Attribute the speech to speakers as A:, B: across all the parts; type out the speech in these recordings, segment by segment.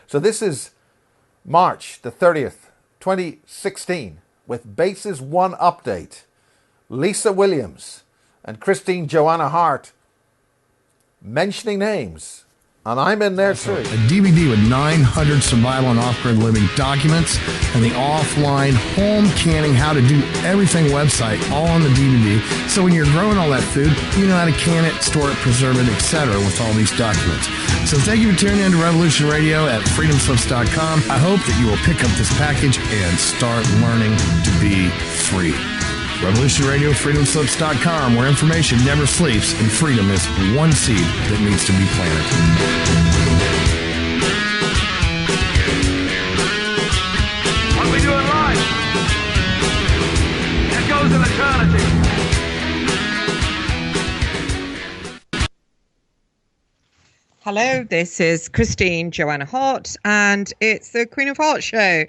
A: So this is March the 30th, 2016, with Bases 1 update. Lisa Williams and Christine Joanna Hart mentioning names. And I'm in there too.
B: A DVD with 900 survival and off-grid living documents and the offline home canning how to do everything website all on the DVD. So when you're growing all that food, you know how to can it, store it, preserve it, etc. with all these documents. So thank you for tuning in to Revolution Radio at freedomslips.com. I hope that you will pick up this package and start learning to be free. Revolution Radio, freedomslips.com, where information never sleeps and freedom is one seed that needs to be planted.
C: What we do in life, it goes in eternity.
D: Hello, this is Christine Joanna Hart, and it's the Queen of Hearts show.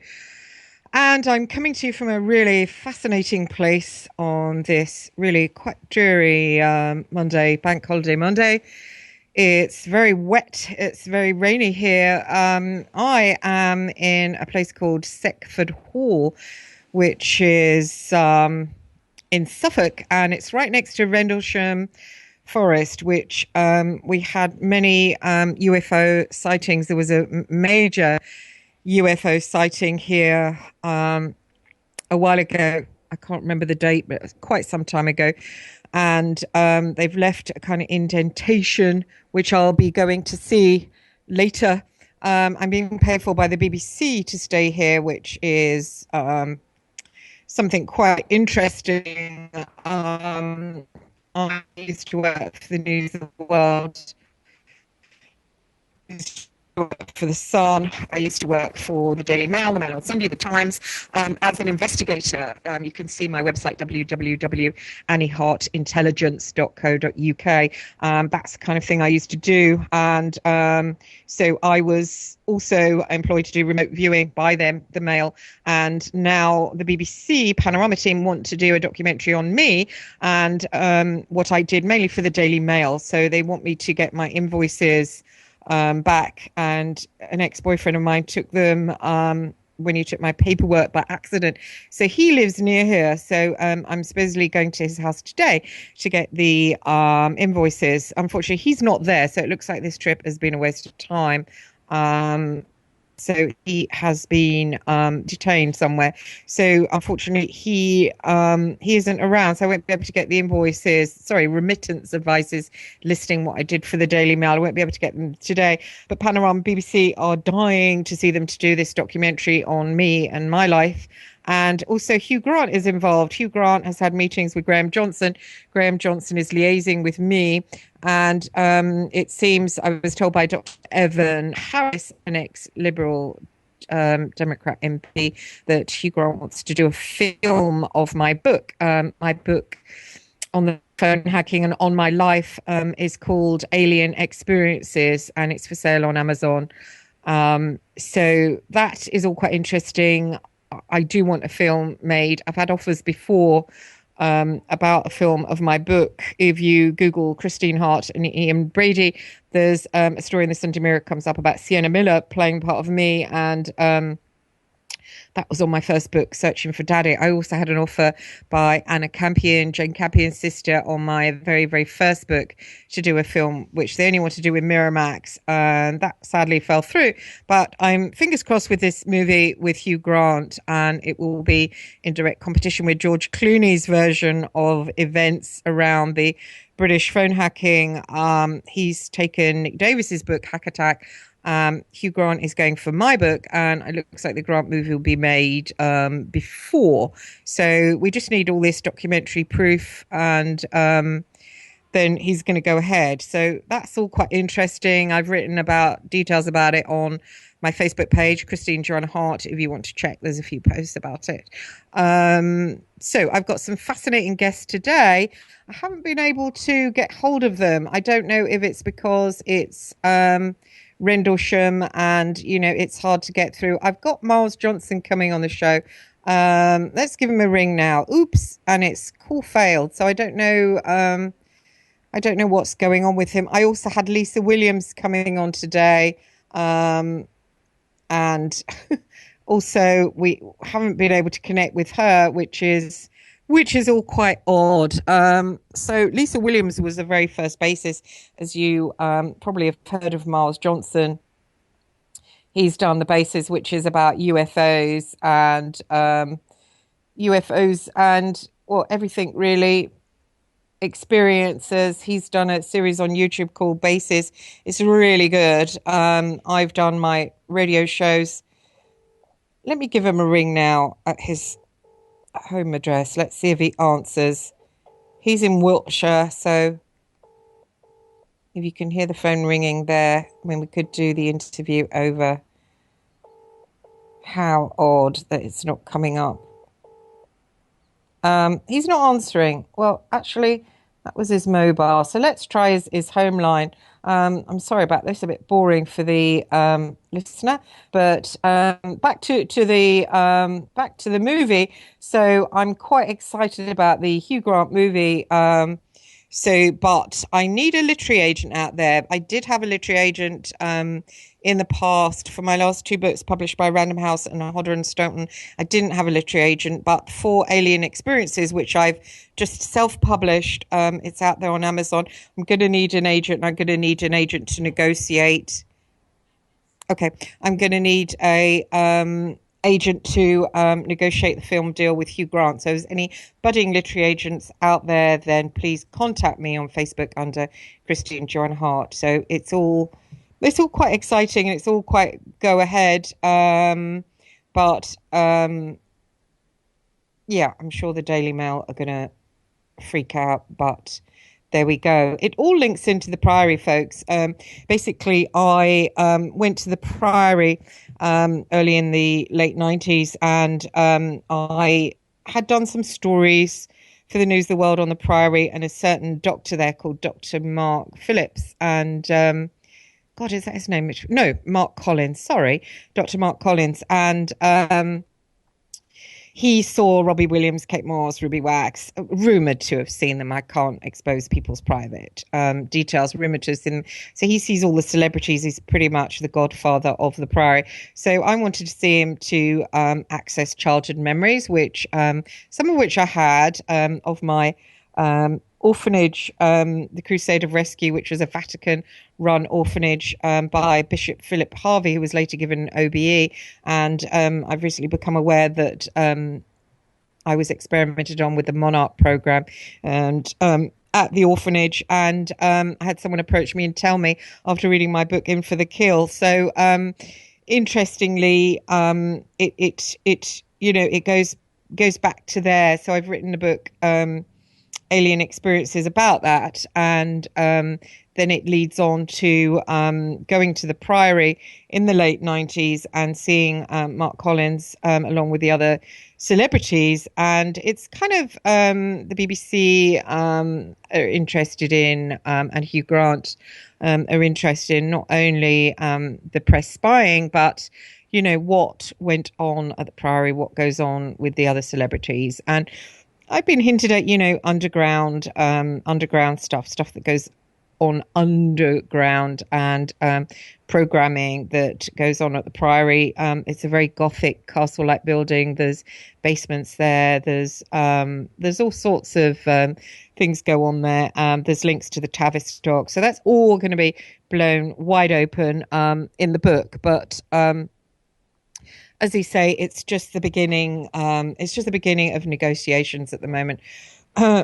D: And I'm coming to you from a really fascinating place on this really quite dreary Monday, bank holiday Monday. It's very wet. It's very rainy here. I am in a place called Seckford Hall, which is in Suffolk, and it's right next to Rendlesham Forest, which we had many UFO sightings. There was a major UFO sighting here a while ago. I can't remember the date, but it was quite some time ago. And they've left a kind of indentation, which I'll be going to see later. I'm being paid for by the BBC to stay here, which is something quite interesting. I used to work for the News of the World. For the Sun. I used to work for the Daily Mail, the Mail on Sunday, the Times, as an investigator. You can see my website, www.anniehartintelligence.co.uk. That's the kind of thing I used to do. And so I was also employed to do remote viewing by them, the Mail. And now the BBC Panorama team want to do a documentary on me and what I did mainly for the Daily Mail. So they want me to get my invoices back, and an ex-boyfriend of mine took them when he took my paperwork by accident. So he lives near here, so I'm supposedly going to his house today to get the invoices. Unfortunately, he's not there, so it looks like this trip has been a waste of time. So he has been detained somewhere. So unfortunately, he isn't around. So I won't be able to get the remittance advices listing what I did for the Daily Mail. I won't be able to get them today. But Panorama BBC are dying to see them to do this documentary on me and my life. And also Hugh Grant is involved. Hugh Grant has had meetings with Graham Johnson. Graham Johnson is liaising with me. And it seems, I was told by Dr. Evan Harris, an ex-Liberal Democrat MP, that Hugh Grant wants to do a film of my book. My book on the phone hacking and on my life is called Alien Experiences, and it's for sale on Amazon. So that is all quite interesting. I do want a film made. I've had offers before about a film of my book. If you Google Christine Hart and Ian Brady, there's a story in the Sunday Mirror comes up about Sienna Miller playing part of me, and that was on my first book, Searching for Daddy. I also had an offer by Anna Campion, Jane Campion's sister, on my very, very first book to do a film, which they only want to do with Miramax. And that sadly fell through. But I'm fingers crossed with this movie with Hugh Grant, and it will be in direct competition with George Clooney's version of events around the British phone hacking. He's taken Nick Davis's book, Hack Attack. Hugh Grant is going for my book, and it looks like the Grant movie will be made before. So we just need all this documentary proof, and then he's going to go ahead. So that's all quite interesting. I've written about details about it on my Facebook page, Christine Joanna Hart. If you want to check, there's a few posts about it. So I've got some fascinating guests today. I haven't been able to get hold of them. I don't know if it's because it's Rendlesham and, you know, it's hard to get through. I've got Myles Johnson coming on the show. Let's give him a ring now. Oops. And it's call failed. So I don't know. I don't know what's going on with him. I also had Lisa Williams coming on today. and also we haven't been able to connect with her, which is all quite odd. So Lisa Williams was the very first basis, as you probably have heard of Myles Johnson. He's done the basis, which is about UFOs and everything really, experiences. He's done a series on YouTube called Bases. It's really good. I've done my radio shows. Let me give him a ring now at his home address. Let's see if he answers. He's in Wiltshire, so if you can hear the phone ringing there, I mean, we could do the interview over. How odd that it's not coming up. He's not answering. Well, actually, that was his mobile. So let's try his home line. I'm sorry about this, a bit boring for the listener, but back to the movie. So I'm quite excited about the Hugh Grant movie. But I need a literary agent out there. I did have a literary agent in the past for my last two books published by Random House and Hodder and Stoughton. I didn't have a literary agent, but for Alien Experiences, which I've just self-published, it's out there on Amazon. I'm going to need an agent. I'm going to need an agent to negotiate. Okay, I'm going to need a agent to negotiate the film deal with Hugh Grant. So if there's any budding literary agents out there, then please contact me on Facebook under Christine Joanna Hart. So it's all quite exciting and it's all quite go ahead. Yeah, I'm sure the Daily Mail are going to freak out, but there we go. It all links into the Priory, folks. Basically, I went to the Priory early in the late 90s, and I had done some stories for the News of the World on the Priory, and a certain doctor there called Dr. Mark Phillips, and God, is that his name? No, Mark Collins. Sorry, Dr. Mark Collins, and he saw Robbie Williams, Kate Moss, Ruby Wax, rumoured to have seen them. I can't expose people's private details, rumoured to have seen them. So he sees all the celebrities. He's pretty much the godfather of the Priory. So I wanted to see him to access childhood memories, which some of which I had of my orphanage, the Crusade of Rescue, which was a Vatican-run orphanage by Bishop Philip Harvey, who was later given an OBE. And I've recently become aware that I was experimented on with the Monarch program and at the orphanage. And I had someone approach me and tell me after reading my book, In for the Kill. So interestingly, it goes back to there. So I've written a book, Alien Experiences, about that, and then it leads on to going to the Priory in the late 90s and seeing Mark Collins along with the other celebrities, and it's kind of the BBC are interested in, and Hugh Grant are interested in not only the press spying, but what went on at the Priory, what goes on with the other celebrities. And I've been hinted at, underground stuff that goes on underground, and programming that goes on at the Priory. It's a very Gothic castle-like building. There's basements there. There's all sorts of things go on there. There's links to the Tavistock. So that's all going to be blown wide open in the book. But as you say, it's just the beginning. It's just the beginning of negotiations at the moment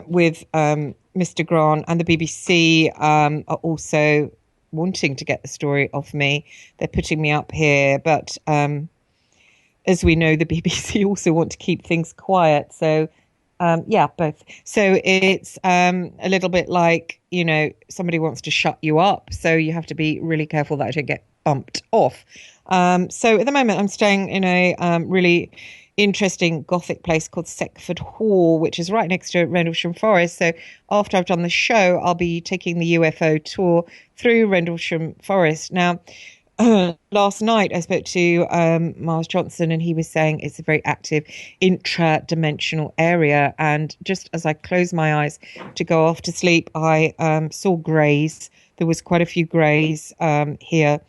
D: with Mr. Grant, and the BBC are also wanting to get the story off me. They're putting me up here, but as we know, the BBC also want to keep things quiet. So both. So it's a little bit like, somebody wants to shut you up, so you have to be really careful that I don't get bumped off. So at the moment, I'm staying in a really interesting Gothic place called Seckford Hall, which is right next to Rendlesham Forest. So after I've done the show, I'll be taking the UFO tour through Rendlesham Forest. Now, last night I spoke to Myles Johnson, and he was saying it's a very active intra-dimensional area. And just as I closed my eyes to go off to sleep, I saw greys. There was quite a few greys here.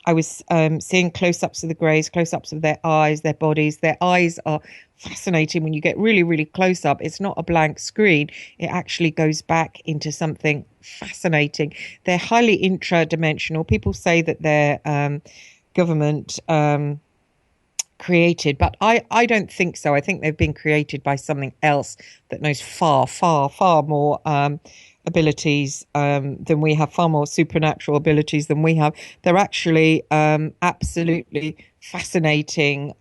D: I was seeing close-ups of the greys, close-ups of their eyes, their bodies. Their eyes are fascinating when you get really, really close up. It's not a blank screen. It actually goes back into something fascinating. They're highly intradimensional. People say that they're government created, but I don't think so. I think they've been created by something else that knows far, far, far more abilities than we have, far more supernatural abilities than we have. They're actually absolutely fascinating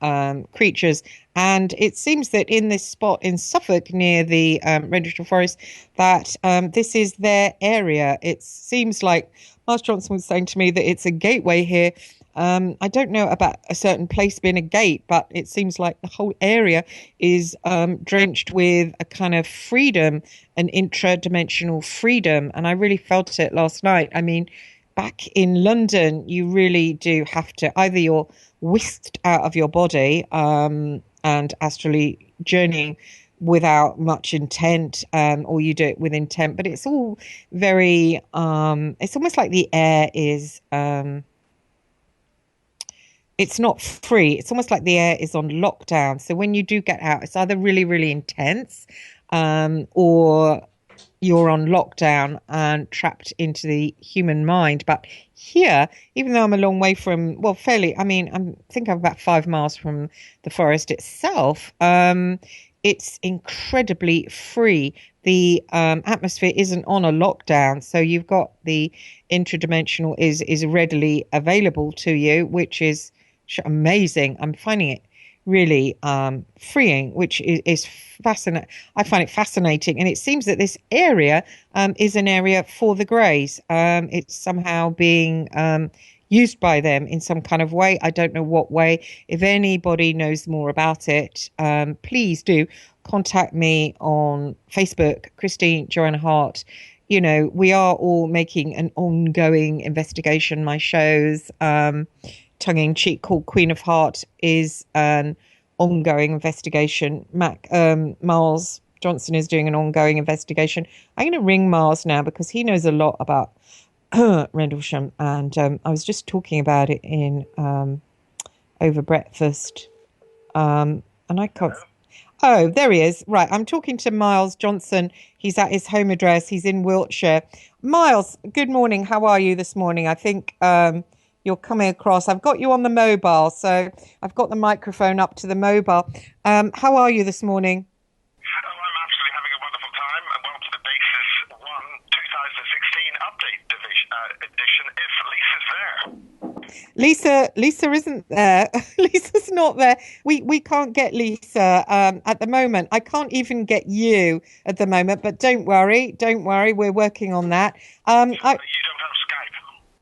D: creatures. And it seems that in this spot in Suffolk near the Rendlesham Forest, that this is their area. It seems like Myles Johnson was saying to me that it's a gateway here. I don't know about a certain place being a gate, but it seems like the whole area is drenched with a kind of freedom, an intradimensional freedom. And I really felt it last night. I mean, back in London, you really do have to, either you're whisked out of your body and astrally journeying without much intent, or you do it with intent. But it's all very, it's almost like the air is... it's not free. It's almost like the air is on lockdown. So when you do get out, it's either really, really intense, or you're on lockdown and trapped into the human mind. But here, even though I'm a long way from, well, fairly, I mean, I think I'm about 5 miles from the forest itself. It's incredibly free. The atmosphere isn't on a lockdown. So you've got the interdimensional is readily available to you, which is amazing. I'm finding it really freeing, which is fascinating. I find it fascinating, and it seems that this area is an area for the greys. It's somehow being used by them in some kind of way. I don't know what way. If anybody knows more about it, please do contact me on Facebook, Christine Joanna Hart. You know, we are all making an ongoing investigation. My shows, tongue-in-cheek, called Queen of Heart, is an ongoing investigation. Myles Johnson is doing an ongoing investigation. I'm going to ring Myles now because he knows a lot about Rendlesham, and I was just talking about it in over breakfast, and I can't. Oh, there he is. Right, I'm talking to Myles Johnson. He's at his home address. He's in Wiltshire. Myles, good morning. How are you this morning? I think you're coming across. I've got you on the mobile, so I've got the microphone up to the mobile. How are you this morning?
C: Oh, I'm absolutely having a wonderful time. And welcome to the Basis 1 2016 update edition. If Lisa's there.
D: Lisa isn't there. Lisa's not there. We can't get Lisa at the moment. I can't even get you at the moment, but don't worry. We're working on that.
C: You don't have Skype?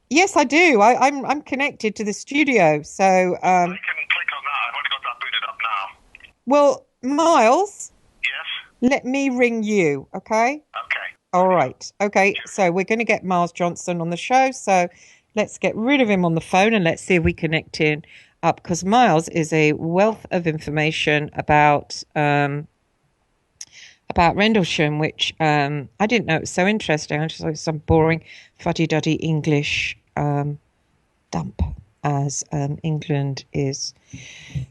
D: Yes, I do. I'm connected to the studio, so
C: I can click on that. I've only got that booted up now.
D: Well, Myles.
C: Yes.
D: Let me ring you, okay?
C: Okay.
D: All right. Okay, so we're going to get Myles Johnson on the show, so let's get rid of him on the phone and let's see if we connect in up, because Myles is a wealth of information about Rendlesham, which I didn't know it was so interesting. I just thought it was some boring fuddy-duddy English dump, as England is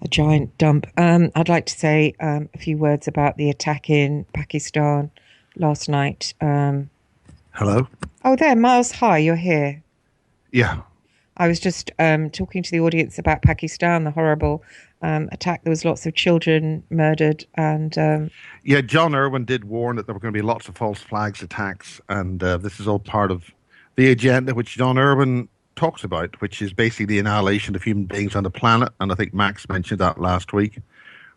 D: a giant dump. I'd like to say a few words about the attack in Pakistan last night.
A: Hello?
D: Oh, there, Myles. Hi, you're here.
A: Yeah.
D: I was just talking to the audience about Pakistan, the horrible attack. There was lots of children murdered, and
A: Yeah, John Irwin did warn that there were going to be lots of false flags attacks, and this is all part of the agenda which John Irwin talks about, which is basically the annihilation of human beings on the planet. And I think Max mentioned that last week,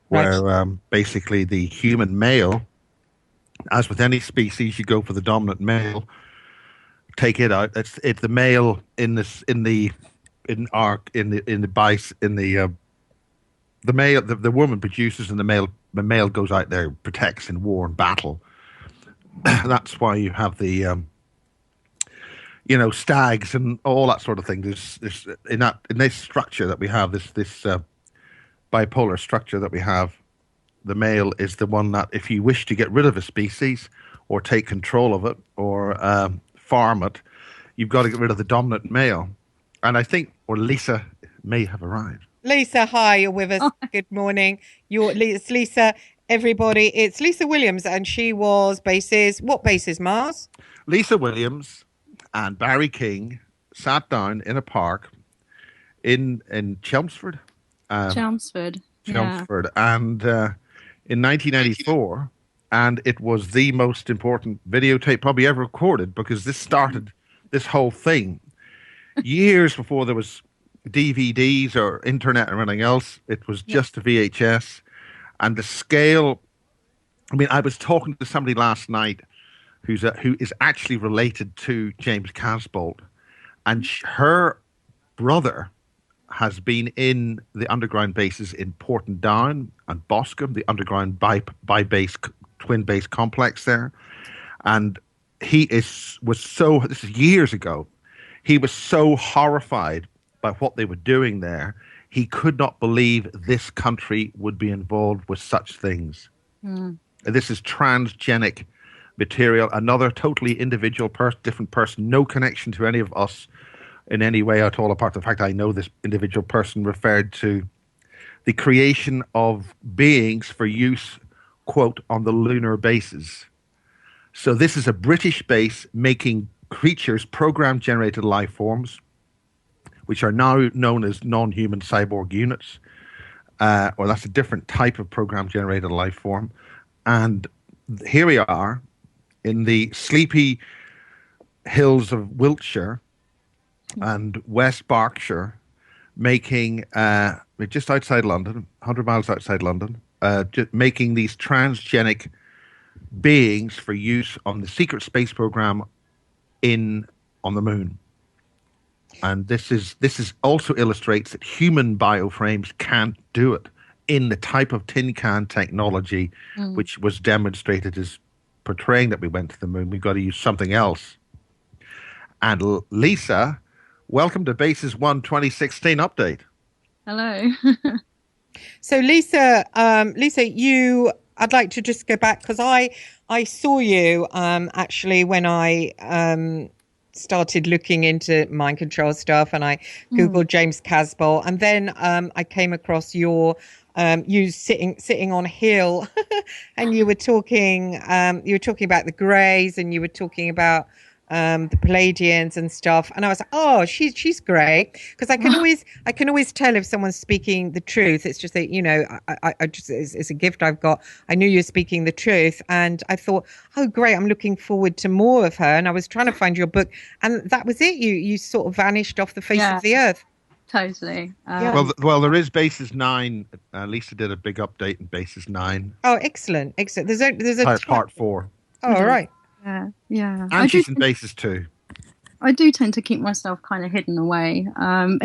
A: where basically the human male, as with any species, you go for the dominant male, take it out. It's the male the male, the woman produces, and the male goes out there, protects in war and battle. That's why you have the stags and all that sort of thing. There's in this structure that we have, this bipolar structure that we have, the male is the one that, if you wish to get rid of a species or take control of it or farm it, you've got to get rid of the dominant male. And I think, or Lisa may have arrived.
D: Lisa, hi, you're with us. Good morning. It's Lisa, everybody. It's Lisa Williams, and she was what bases, Mars?
A: Lisa Williams and Barry King sat down in a park in Chelmsford.
E: Chelmsford.
A: And in 1994, and it was the most important videotape probably ever recorded, because this started this whole thing years before there was DVDs or internet or anything else. It was just a VHS, and the scale. I mean, I was talking to somebody last night who is actually related to James Casbolt, and her brother has been in the underground bases in Portendown and Boscombe, the underground bi-base twin base complex there, and this is years ago. He was so horrified by what they were doing there, he could not believe this country would be involved with such things. This is transgenic material, another totally individual different person, no connection to any of us in any way at all, apart from the fact I know this individual person referred to the creation of beings for use, quote, on the lunar bases. So this is a British base making creatures, program-generated life forms, which are now known as non-human cyborg units, or that's a different type of program-generated life form. And here we are in the sleepy hills of Wiltshire and West Berkshire, making just outside London, 100 miles outside London, making these transgenic beings for use on the secret space program on the moon. And this also illustrates that human bioframes can't do it in the type of tin can technology which was demonstrated as portraying that we went to the moon. We've got to use something else. And Lisa, welcome to Bases 1 2016 update.
E: Hello.
D: So Lisa, I'd like to just go back, because I saw you actually when I started looking into mind control stuff, and I Googled James Casbolt, and then I came across you sitting on a hill and you were talking about the Greys, and you were talking about the Palladians and stuff, and I was like, oh, she's great, because I can always tell if someone's speaking the truth. It's just that, I just, it's a gift I've got. I knew you were speaking the truth, and I thought, oh great, I'm looking forward to more of her. And I was trying to find your book, and that was it. You sort of vanished off the face of the earth.
E: Totally.
A: Well, there is Bases 9. Lisa did a big update in Bases 9.
D: Oh, excellent. There's a
A: part 4.
D: Oh, all right.
E: Yeah.
A: And she's in Bases 2.
E: I do tend to keep myself kind of hidden away. I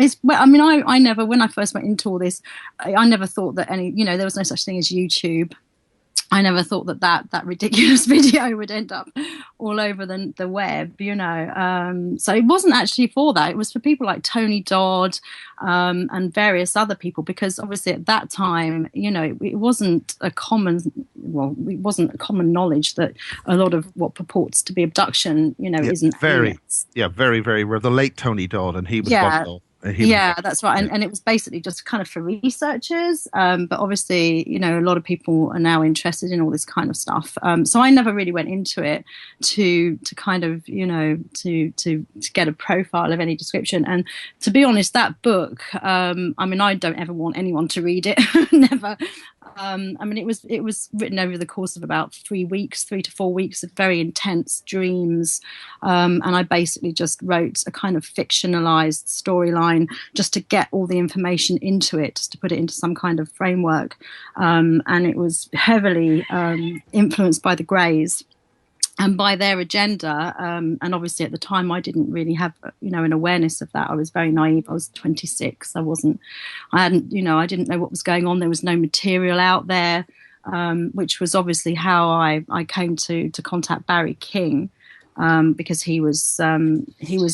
E: never, when I first went into all this, I never thought that there was no such thing as YouTube. I never thought that ridiculous video would end up all over the web, So it wasn't actually for that. It was for people like Tony Dodd and various other people, because obviously at that time, it wasn't a common knowledge that a lot of what purports to be abduction, isn't
A: very very rare. The late Tony Dodd, and he was
E: that's right. And it was basically just kind of for researchers. But obviously, a lot of people are now interested in all this kind of stuff. So I never really went into it to kind of, to get a profile of any description. And to be honest, that book, I don't ever want anyone to read it. Never. It was written over the course of about 3 to 4 weeks of very intense dreams. And I basically just wrote a kind of fictionalized storyline just to get all the information into it, just to put it into some kind of framework. And it was heavily influenced by the Greys and by their agenda. And obviously at the time I didn't really have, an awareness of that. I was very naive. I was 26. I didn't know what was going on. There was no material out there, which was obviously how I came to contact Barry King. because he was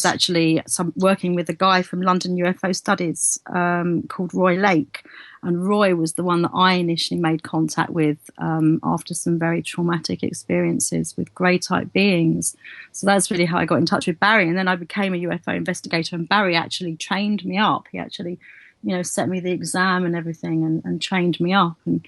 E: actually working with a guy from London UFO Studies called Roy Lake, and Roy was the one that I initially made contact with after some very traumatic experiences with grey-type beings. So that's really how I got in touch with Barry, and then I became a UFO investigator, and Barry actually trained me up. He actually, set me the exam and everything, and trained me up, and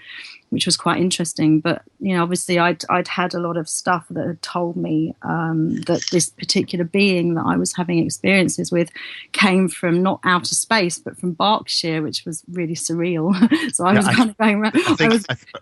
E: which was quite interesting. But obviously, I'd had a lot of stuff that had told me that this particular being that I was having experiences with came from not outer space, but from Berkshire, which was really surreal. So I was kind of going around.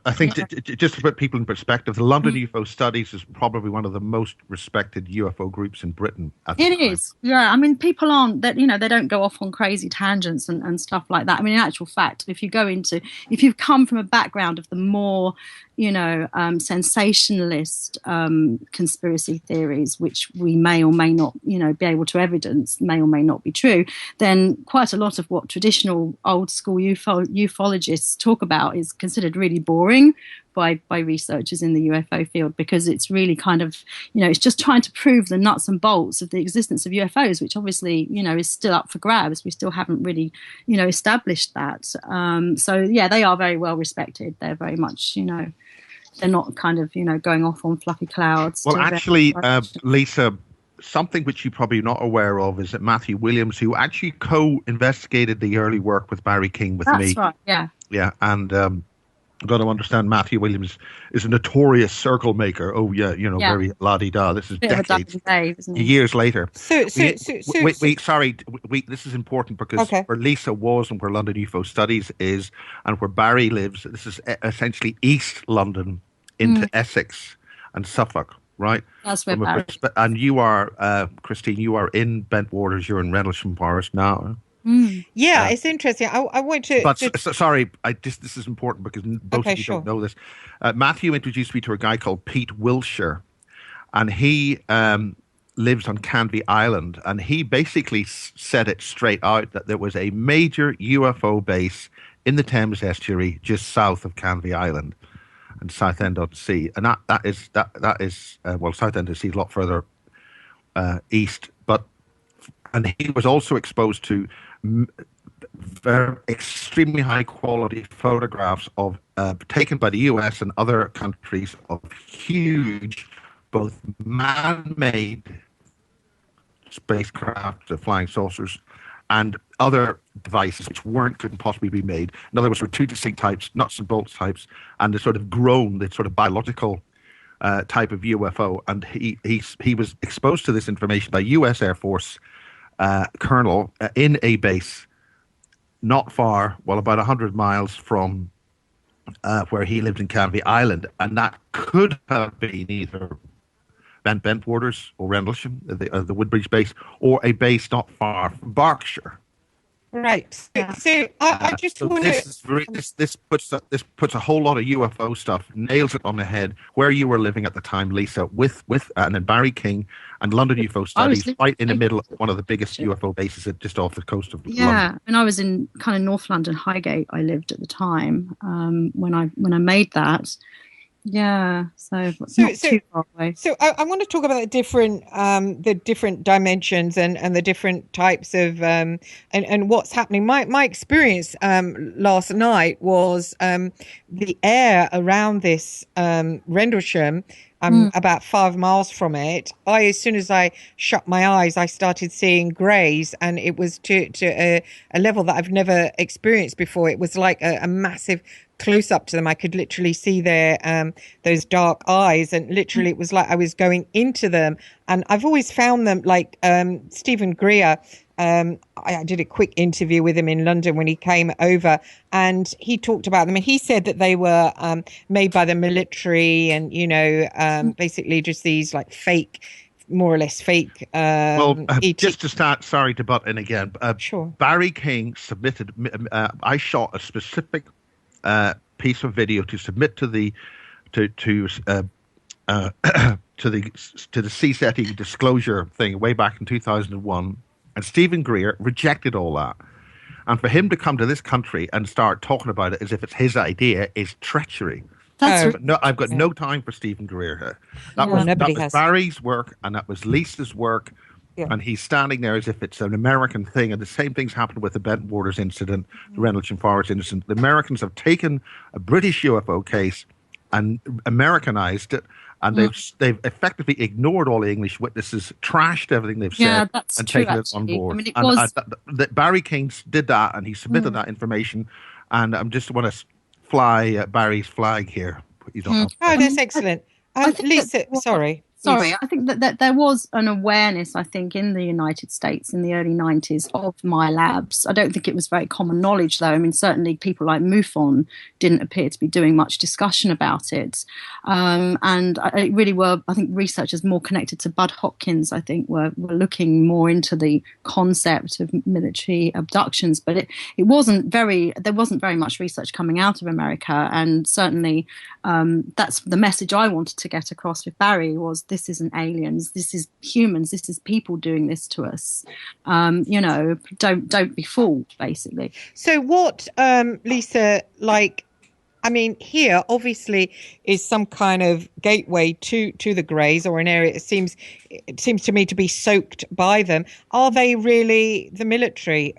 F: I think just to put people in perspective, the London UFO Studies is probably one of the most respected UFO groups in Britain.
E: It is, yeah. I mean, people aren't that they don't go off on crazy tangents and stuff like that. I mean, in actual fact, if you've come from a background of the more sensationalist conspiracy theories, which we may or may not be able to evidence, may or may not be true, then quite a lot of what traditional old school ufologists talk about is considered really boring by researchers in the UFO field, because it's really kind of it's just trying to prove the nuts and bolts of the existence of UFOs, which obviously is still up for grabs. We still haven't really established that. So yeah, they are very well respected. They're very much they're not kind of going off on fluffy clouds.
F: Well, actually, Lisa, something which you're probably not aware of is that Matthew Williams, who actually co-investigated the early work with Barry King with me.
E: That's right. Yeah,
F: and I've got to understand Matthew Williams is a notorious circle maker. Oh yeah, very la-di-da. This is decades, years later. Sorry, this is important because where Lisa was and where London UFO Studies is and where Barry lives, this is essentially East London into Essex and Suffolk, right?
E: That's where Barry.
F: And you are, Christine, you are in Bentwaters, you're in Rendlesham Forest now.
D: Yeah, it's interesting. I want to.
F: But sorry, this is important because both of you don't know this. Matthew introduced me to a guy called Pete Wilshire, and he lives on Canvey Island, and he basically said it straight out that there was a major UFO base in the Thames estuary just south of Canvey Island and Southend-on-Sea, and that is Southend-on-Sea is a lot further east, and he was also exposed to very extremely high quality photographs of taken by the US and other countries of huge, both man-made spacecraft, flying saucers, and other devices which couldn't possibly be made. In other words, there were two distinct types, nuts and bolts types, and the sort of biological type of UFO. And he was exposed to this information by US Air Force colonel in a base not far, about 100 miles from where he lived in Canvey Island, and that could have been either Bentwaters or Rendlesham, the Woodbridge base, or a base not far from Berkshire.
D: Right. So I just want to.
F: This puts a whole lot of UFO stuff, nails it on the head. Where you were living at the time, Lisa, with and then Barry King and London UFO Studies, right in the middle of one of the biggest UFO bases just off the coast of London.
E: Yeah, and I was in kind of North London, Highgate. I lived at the time when I made that. Yeah, so not too far away.
D: So I want to talk about the different dimensions and the different types of and what's happening. My experience last night was the air around this Rendlesham. I'm about 5 miles from it. As soon as I shut my eyes, I started seeing greys, and it was to a level that I've never experienced before. It was like a massive close up to them. I could literally see their those dark eyes, and literally it was like I was going into them. And I've always found them like Stephen Greer. I did a quick interview with him in London when he came over, and he talked about them, and he said that they were made by the military, and basically just these like fake, more or less fake.
F: Just to start, sorry to butt in again.
D: Sure.
F: Barry King submitted. I shot a specific piece of video to submit to the to the CSETI disclosure thing way back in 2001. And Stephen Greer rejected all that. And for him to come to this country and start talking about it as if it's his idea is treachery. I've got no time for Stephen Greer here. That was Barry's work, and that was Lisa's work. Yeah. And he's standing there as if it's an American thing. And the same thing's happened with the Bentwaters incident, the Rendlesham Forest incident. The Americans have taken a British UFO case and Americanized it. And they've effectively ignored all the English witnesses, trashed everything they've said, and taken it on board. I mean, Barry King did that, and he submitted that information. And I just want to fly Barry's flag here. You don't know.
D: Oh, that's excellent. Lisa, sorry.
E: Sorry, I think that there was an awareness, I think, in the United States in the early 90s of my labs. I don't think it was very common knowledge, though. I mean, certainly people like MUFON didn't appear to be doing much discussion about it. And it really were, I think, researchers more connected to Bud Hopkins, I think, were looking more into the concept of military abductions. But there wasn't very much research coming out of America. And certainly that's the message I wanted to get across with Barry was, this isn't aliens, this is humans, this is people doing this to us. Don't be fooled, basically.
D: So what, Lisa, here obviously is some kind of gateway to the Greys, or an area it seems to me to be soaked by them. Are they really the military?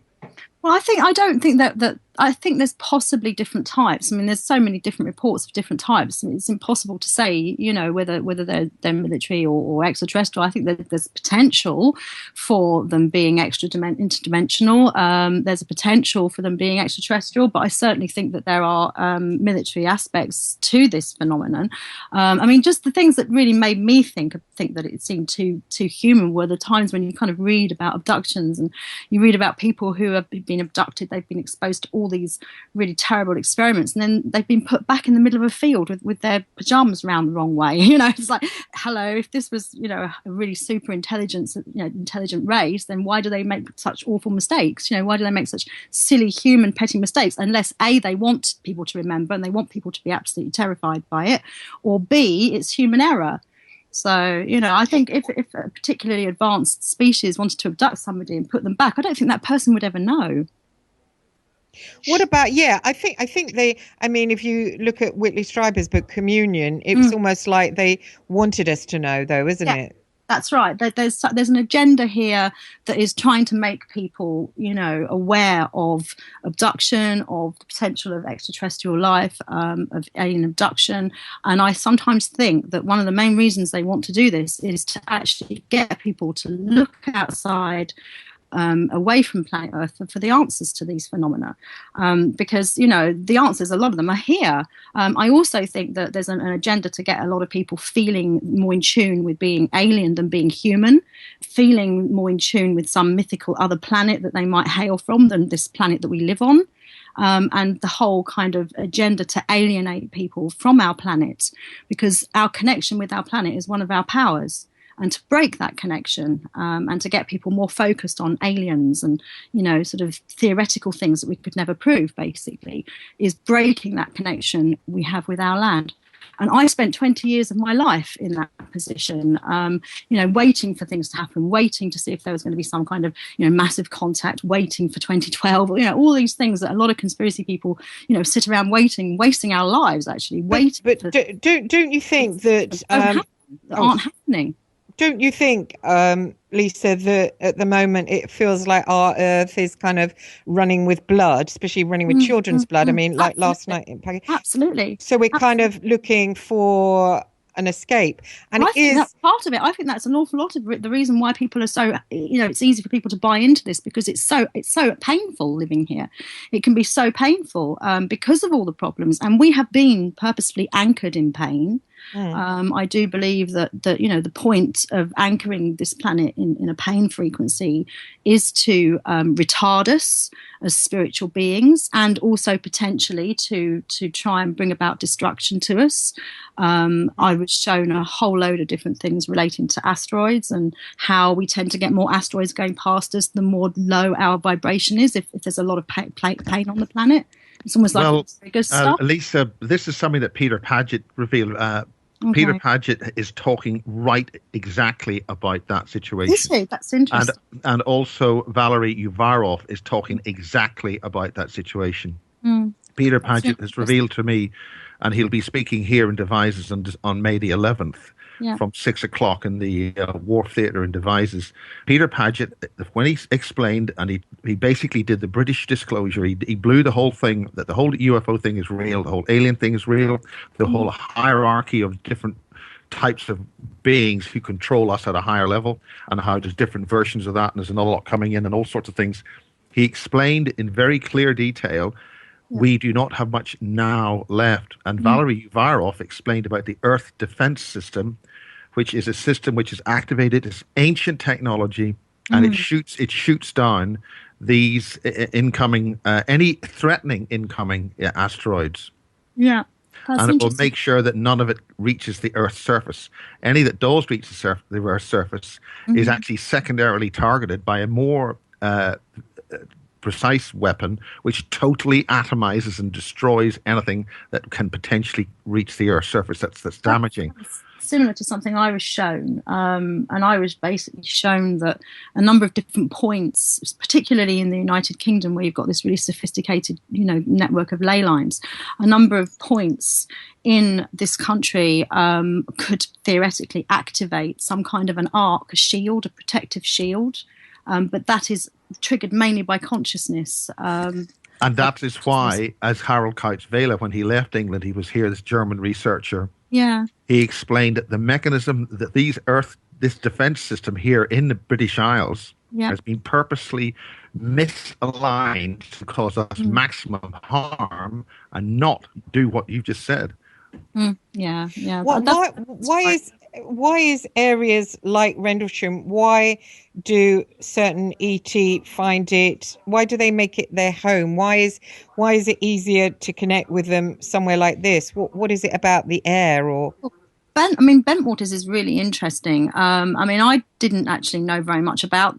E: Well, I don't think that I think there's possibly different types. I mean, there's so many different reports of different types. I mean, it's impossible to say, whether they're military or extraterrestrial. I think that there's potential for them being interdimensional. There's a potential for them being extraterrestrial, but I certainly think that there are military aspects to this phenomenon. I mean, just the things that really made me think that it seemed too human were the times when you kind of read about abductions, and you read about people who have been abducted, they've been exposed to all these really terrible experiments, and then they've been put back in the middle of a field with their pajamas around the wrong way. It's like, hello, if this was a really super intelligent race, then why do they make such awful mistakes? Why do they make such silly human petty mistakes? Unless A, they want people to remember and they want people to be absolutely terrified by it, or B, it's human error. So, I think if a particularly advanced species wanted to abduct somebody and put them back, I don't think that person would ever know.
D: What about, I think if you look at Whitley Strieber's book Communion, it was almost like they wanted us to know, though, isn't it?
E: That's right. There's an agenda here that is trying to make people, aware of abduction, of the potential of extraterrestrial life, of alien abduction. And I sometimes think that one of the main reasons they want to do this is to actually get people to look outside, away from planet Earth for the answers to these phenomena, because the answers, a lot of them are here. I also think that there's an agenda to get a lot of people feeling more in tune with being alien than being human, feeling more in tune with some mythical other planet that they might hail from than this planet that we live on. And the whole kind of agenda to alienate people from our planet, because our connection with our planet is one of our powers. And to break that connection, and to get people more focused on aliens and, sort of theoretical things that we could never prove, basically, is breaking that connection we have with our land. And I spent 20 years of my life in that position, waiting for things to happen, waiting to see if there was going to be some kind of, massive contact, waiting for 2012, all these things that a lot of conspiracy people, sit around wasting our lives, actually.
D: But don't you think that
E: aren't happening?
D: Don't you think, Lisa, that at the moment it feels like our Earth is kind of running with blood, especially running with children's blood? I mean, like last night in Pakistan.
E: Absolutely.
D: So we're kind of looking for an escape. And
E: I think that's part of it. I think that's an awful lot of the reason why people are so, it's easy for people to buy into this, because it's so painful living here. It can be so painful because of all the problems. And we have been purposefully anchored in pain. I do believe that the point of anchoring this planet in a pain frequency is to retard us as spiritual beings, and also potentially to try and bring about destruction to us. I was shown a whole load of different things relating to asteroids and how we tend to get more asteroids going past us the more low our vibration is, if there's a lot of pain on the planet. It's almost like good stuff.
F: Lisa, this is something that Peter Paget revealed. Okay. Peter Paget is talking exactly about that situation.
E: Is he? That's interesting.
F: And also Valery Uvarov is talking exactly about that situation. Peter Paget has revealed to me, and he'll be speaking here in Devizes on May the 11th. Yeah. From 6 o'clock in the Wharf Theatre in Devizes. Peter Paget, when he explained, and he basically did the British disclosure, he blew the whole thing, that the whole UFO thing is real, the whole alien thing is real, the whole hierarchy of different types of beings who control us at a higher level, and how there's different versions of that, and there's another lot coming in, and all sorts of things. He explained in very clear detail, we do not have much now left. And Valerie Uvarov explained about the Earth Defense System, which is a system which is activated. It's ancient technology, and it shoots down these incoming, any threatening incoming asteroids.
E: Yeah.
F: And it will make sure that none of it reaches the Earth's surface. Any that does reach the Earth's surface is actually secondarily targeted by a more precise weapon, which totally atomizes and destroys anything that can potentially reach the Earth's surface that's damaging.
E: Similar to something I was shown, and I was basically shown that a number of different points, particularly in the United Kingdom, where you've got this really sophisticated, network of ley lines, a number of points in this country could theoretically activate some kind of an arc, a shield, a protective shield, but that is triggered mainly by consciousness.
F: And that is why, as Harold Couch-Vela, when he left England, he was here, this German researcher.
E: Yeah.
F: He explained that the mechanism that this defense system here in the British Isles has been purposely misaligned to cause us maximum harm and not do what you just said.
E: Yeah.
D: Why is areas like Rendlesham, why do certain ET find it, why do they make it their home? Why is it easier to connect with them somewhere like this? What is it about the air or?
E: Bentwaters is really interesting. I didn't actually know very much about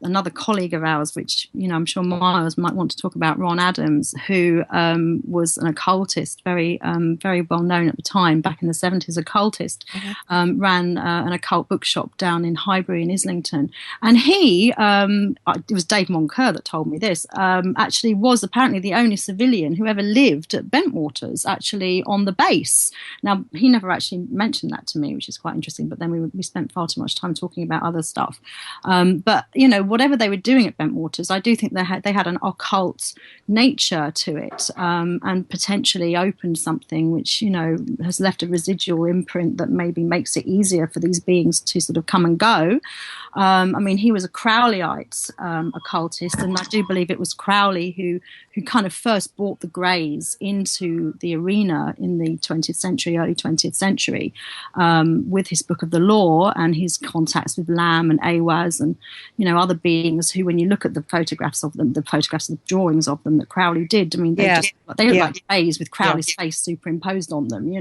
E: another colleague of ours, which, I'm sure Myles might want to talk about, Ron Adams, who was an occultist, very very well known at the time, back in the 70s, occultist, ran an occult bookshop down in Highbury in Islington. And he, it was Dave Moncur that told me this, actually was apparently the only civilian who ever lived at Bentwaters, actually on the base. Now, he never actually mentioned that to me, which is quite interesting, but then we spent far too much time talking about other stuff. But whatever they were doing at Bentwaters, I do think they had an occult nature to it, and potentially opened something which has left a residual imprint that maybe makes it easier for these beings to sort of come and go. He was a Crowleyite occultist, and I do believe it was Crowley who kind of first brought the Greys into the arena in the 20th century, early 20th century, with his Book of the Law and his contacts with Lamb and Awaz and other beings who, when you look at the photographs of them, the drawings of them that Crowley did, they look like Greys with Crowley's face superimposed on them,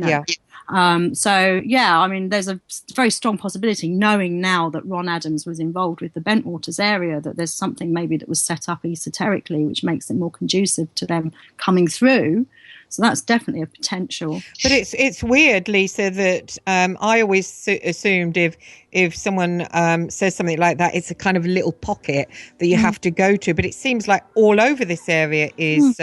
E: there's a very strong possibility, knowing now that Ron Adams was involved with the Bentwaters area, that there's something maybe that was set up esoterically which makes it more conducive to them coming through. So that's definitely a potential.
D: But it's weird, Lisa, that I always assumed if someone says something like that, it's a kind of little pocket that you have to go to. But it seems like all over this area is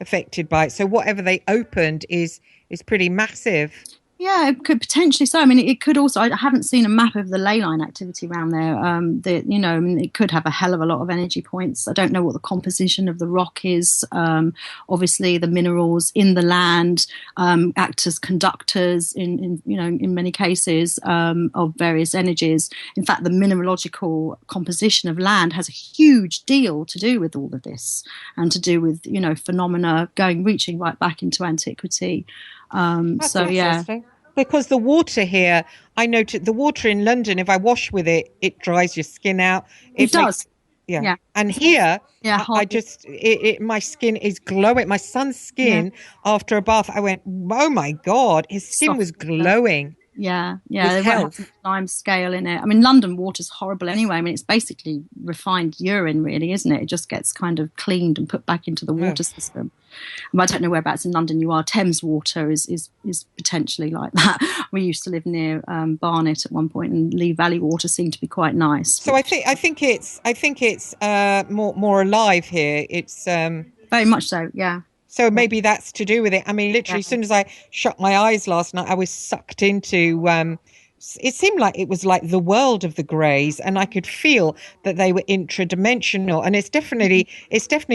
D: affected by it. So whatever they opened is pretty massive.
E: Yeah, it could potentially so. It could also. I haven't seen a map of the ley line activity around there. It could have a hell of a lot of energy points. I don't know what the composition of the rock is. Obviously, the minerals in the land act as conductors in many cases of various energies. In fact, the mineralogical composition of land has a huge deal to do with all of this, and to do with phenomena reaching right back into antiquity.
D: That's interesting. Because the water here, I noted the water in London, if I wash with it, it dries your skin out.
E: It does.
D: Yeah. And here, my skin is glowing. My son's skin, after a bath, I went, oh my God, his skin was glowing.
E: Yeah. They won't have some time scale in it. London water's horrible anyway. It's basically refined urine, really, isn't it? It just gets kind of cleaned and put back into the water system. I don't know whereabouts in London you are. Thames water is potentially like that. We used to live near Barnet at one point, and Lee Valley water seemed to be quite nice.
D: So I think it's more alive here. It's
E: very much so. Yeah.
D: So maybe that's to do with it. I mean, literally, as soon as I shut my eyes last night, I was sucked into. It seemed like it was like the world of the Greys, and I could feel that they were intradimensional. And it's definitely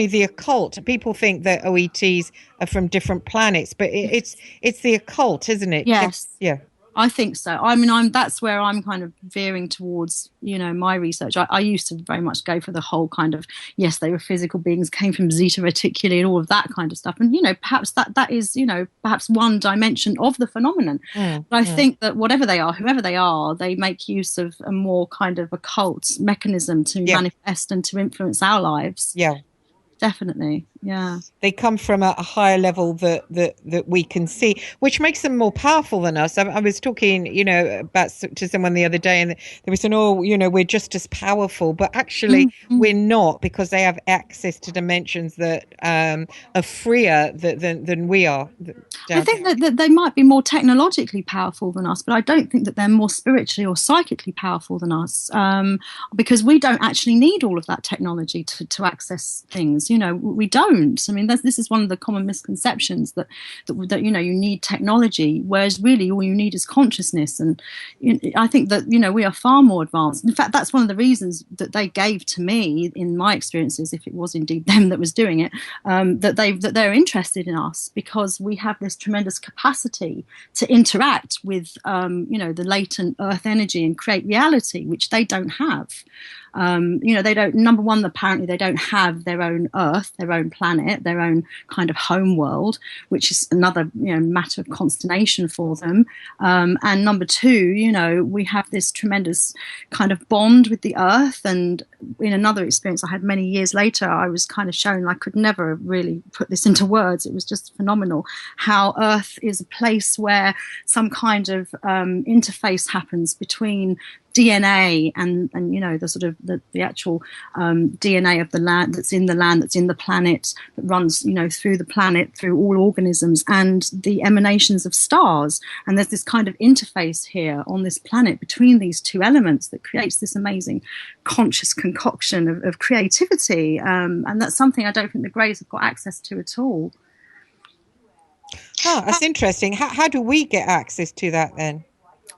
D: the occult. People think that OETs are from different planets, but it's the occult, isn't it?
E: Yes.
D: Yeah.
E: I think so. I mean, that's where I'm kind of veering towards, my research. I used to very much go for the whole kind of, yes, they were physical beings, came from Zeta Reticuli and all of that kind of stuff. And, perhaps that is, perhaps one dimension of the phenomenon. But I think that whatever they are, whoever they are, they make use of a more kind of occult mechanism to manifest and to influence our lives.
D: Yeah.
E: Definitely. Yeah.
D: They come from a higher level that we can see, which makes them more powerful than us. I was talking, about to someone the other day, and they were saying, we're just as powerful, but actually we're not, because they have access to dimensions that are freer than we are.
E: I think that they might be more technologically powerful than us, but I don't think that they're more spiritually or psychically powerful than us, because we don't actually need all of that technology to access things. We don't. I mean, this is one of the common misconceptions that you need technology, whereas really all you need is consciousness. And I think that we are far more advanced. In fact, that's one of the reasons that they gave to me, in my experiences, if it was indeed them that was doing it, that they're interested in us, because we have this tremendous capacity to interact with the latent earth energy and create reality, which they don't have. They don't, number one, apparently they don't have their own earth, their own planet, their own kind of home world, which is another, matter of consternation for them. And number two, we have this tremendous kind of bond with the earth. And in another experience I had many years later, I was kind of shown, I could never really put this into words. It was just phenomenal how earth is a place where some kind of interface happens between DNA and the sort of the actual DNA of the land, that's in the planet, that runs through the planet, through all organisms, and the emanations of stars. And there's this kind of interface here on this planet between these two elements that creates this amazing conscious concoction of creativity, and that's something I don't think the Greys have got access to at all.
D: Oh, that's interesting. How do we get access to that then?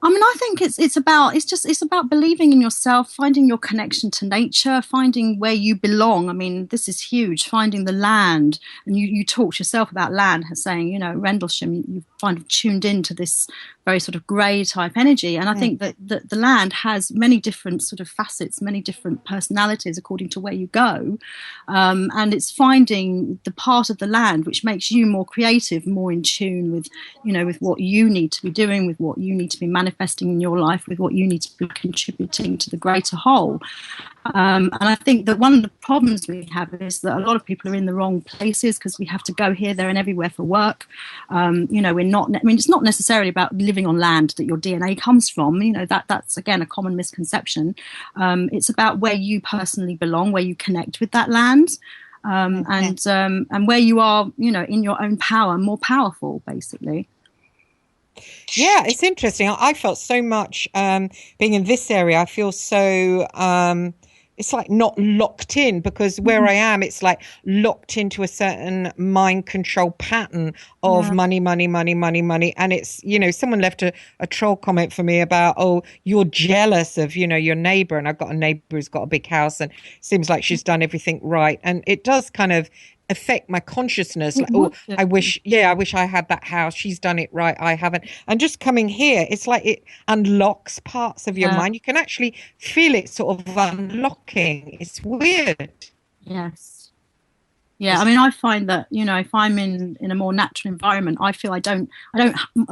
E: I mean, I think it's about believing in yourself, finding your connection to nature, finding where you belong. I mean, this is huge, finding the land. And you talked yourself about land, saying, Rendlesham, you kind of tuned into this very sort of grey type energy. And I think that the land has many different sort of facets, many different personalities according to where you go. And it's finding the part of the land which makes you more creative, more in tune with, with what you need to be doing, with what you need to be manifesting in your life, with what you need to be contributing to the greater whole. And I think that one of the problems we have is that a lot of people are in the wrong places because we have to go here, there, and everywhere for work. It's not necessarily about living on land that your DNA comes from. That's again a common misconception. It's about where you personally belong, where you connect with that land, and where you are, in your own power, more powerful, basically.
D: Yeah, it's interesting. I felt so much being in this area. I feel so it's like not locked in, because where I am, it's like locked into a certain mind control pattern of money. And it's, someone left a troll comment for me about, oh, you're jealous of, your neighbor. And I've got a neighbor who's got a big house and seems like she's done everything right. And it does kind of affect my consciousness. Like, oh, I wish I had that house. She's done it right. I haven't. And just coming here, it's like it unlocks parts of your mind. You can actually feel it sort of unlocking. It's weird.
E: Yes. Yeah. I mean, I find that, if I'm in a more natural environment, I feel I don't,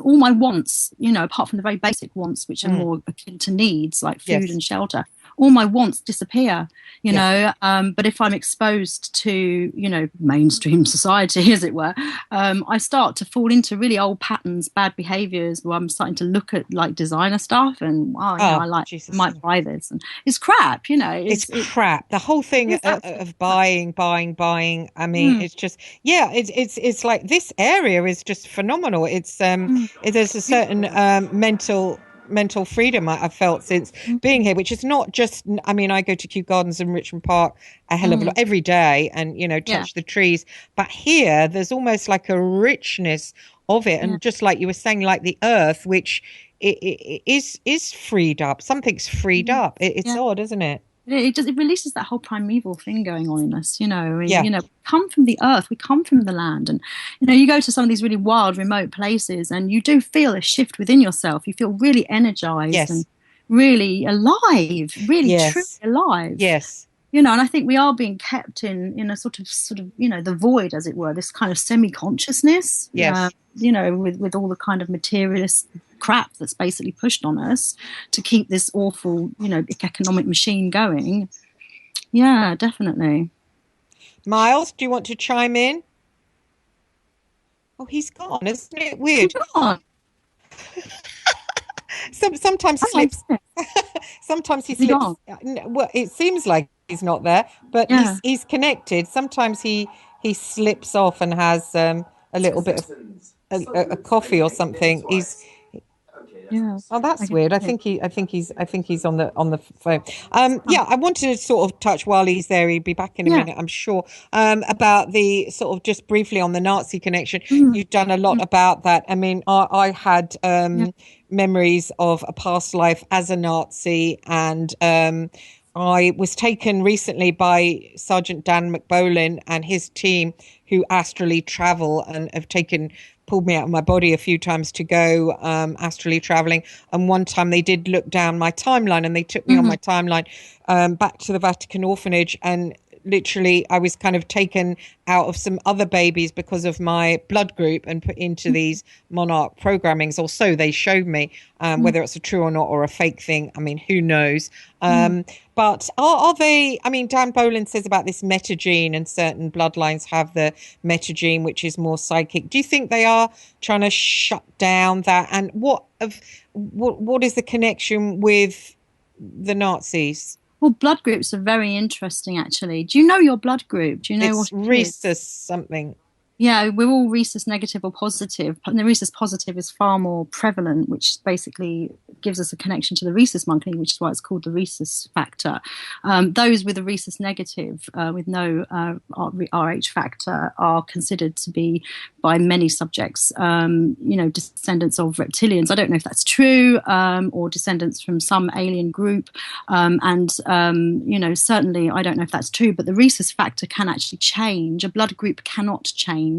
E: all my wants, apart from the very basic wants, which are more akin to needs, like food and shelter, all my wants disappear, but if I'm exposed to, mainstream society, as it were, I start to fall into really old patterns, bad behaviors, where I'm starting to look at like designer stuff and, I might buy this. And it's crap,
D: It's crap. The whole thing of buying. I mean, it's just, it's like this area is just phenomenal. It's, there's a certain mental mental freedom I've felt since being here, which is not just, I mean, I go to Kew Gardens and Richmond Park a hell of a lot every day and, you know, touch the trees. But here there's almost like a richness of it. And just like you were saying, like the earth, which it is freed up. Something's freed up. It's odd, isn't it?
E: It releases that whole primeval thing going on in us, you know. You know, we come from the earth, we come from the land, and you know, you go to some of these really wild, remote places, and you do feel a shift within yourself. You feel really energized and really alive, really truly alive.
D: Yes.
E: You know, and I think we are being kept in a sort of you know, the void, as it were, this kind of semi-consciousness.
D: Yes.
E: You know, with all the kind of materialist crap that's basically pushed on us to keep this awful, you know, economic machine going. Yeah, definitely.
D: Miles, do you want to chime in? Oh, he's gone. Isn't it weird?
E: He's gone.
D: Sometimes he slips. Sometimes he slips. Well, it seems like he's not there, but he's connected. Sometimes he slips off and has a little bit of a coffee or something. Oh, that's weird. I think he's on the phone. I wanted to sort of touch while he's there. He'll be back in a minute, I'm sure. About the sort of just briefly on the Nazi connection. You've done a lot about that. I mean, I had memories of a past life as a Nazi, and I was taken recently by Sergeant Dan McBolin and his team, who astrally travel and have pulled me out of my body a few times to go astrally traveling. And one time they did look down my timeline, and they took me on my timeline back to the Vatican orphanage, and literally I was kind of taken out of some other babies because of my blood group and put into these monarch programmings, or so they showed me. Whether it's a true or not, or a fake thing, I mean, who knows? But are they, I mean, Dan Bolin says about this metagene, and certain bloodlines have the metagene, which is more psychic. Do you think they are trying to shut down that? And what is the connection with the Nazis?
E: Well, blood groups are very interesting, actually. Do you know your blood group? Do you know what it
D: rhesus something?
E: Yeah, we're all rhesus negative or positive. And the rhesus positive is far more prevalent, which basically gives us a connection to the rhesus monkey, which is why it's called the rhesus factor. Those with a rhesus negative, with no RH factor, are considered to be, by many subjects, you know, descendants of reptilians. I don't know if that's true, or descendants from some alien group. You know, certainly I don't know if that's true, but the rhesus factor can actually change. A blood group cannot change.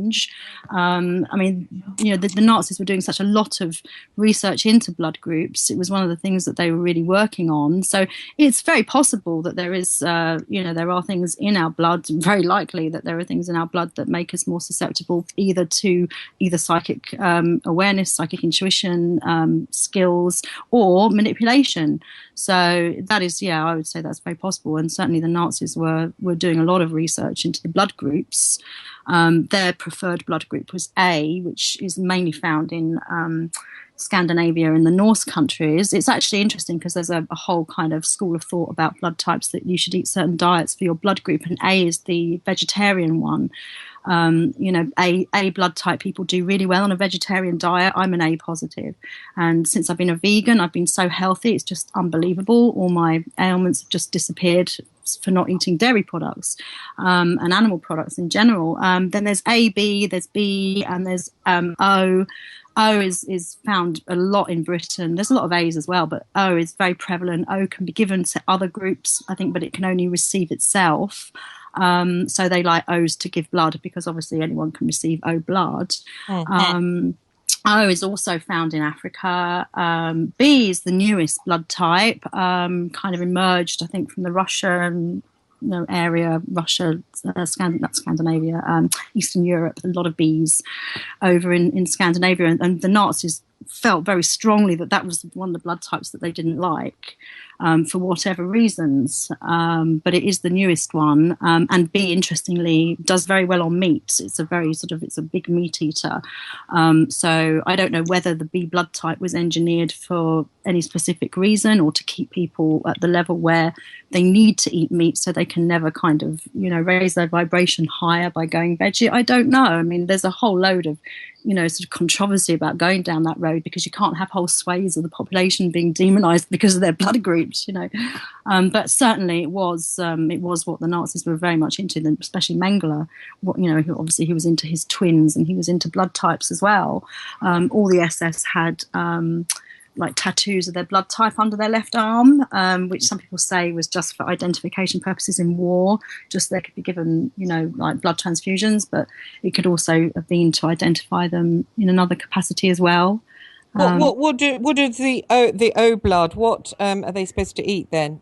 E: I mean, you know, the Nazis were doing such a lot of research into blood groups. It was one of the things that they were really working on. So it's very possible that there is, you know, there are things in our blood, very likely that there are things in our blood that make us more susceptible either to psychic awareness, psychic intuition, skills, or manipulation. So that is, yeah, I would say that's very possible. And certainly the Nazis were doing a lot of research into the blood groups. Their preferred blood group was A, which is mainly found in Scandinavia and the Norse countries. It's actually interesting because there's a whole kind of school of thought about blood types, that you should eat certain diets for your blood group, and A is the vegetarian one. You know, A blood type people do really well on a vegetarian diet. I'm an A positive, and since I've been a vegan, I've been so healthy, it's just unbelievable. All my ailments have just disappeared for not eating dairy products and animal products in general. Then there's A, B, there's B, and there's O. O is found a lot in Britain. There's a lot of A's as well, but O is very prevalent. O can be given to other groups, I think, but it can only receive itself. So they like O's to give blood, because obviously anyone can receive O blood. O is also found in Africa. B is the newest blood type, kind of emerged, I think, from the Russian area, Russia, not Scandinavia, Eastern Europe, a lot of Bs over in Scandinavia. And the Nazis felt very strongly that was one of the blood types that they didn't like. For whatever reasons, but it is the newest one. And B, interestingly, does very well on meat. It's a big meat eater. So I don't know whether the B blood type was engineered for any specific reason, or to keep people at the level where they need to eat meat so they can never kind of, raise their vibration higher by going veggie. I don't know. I mean, there's a whole load of sort of controversy about going down that road, because you can't have whole swathes of the population being demonized because of their blood groups, but certainly it was what the Nazis were very much into, especially Mengele. Obviously he was into his twins and he was into blood types as well. All the SS had like tattoos of their blood type under their left arm, which some people say was just for identification purposes in war. Just they could be given, like blood transfusions, but it could also have been to identify them in another capacity as well.
D: What is the O blood? What are they supposed to eat then?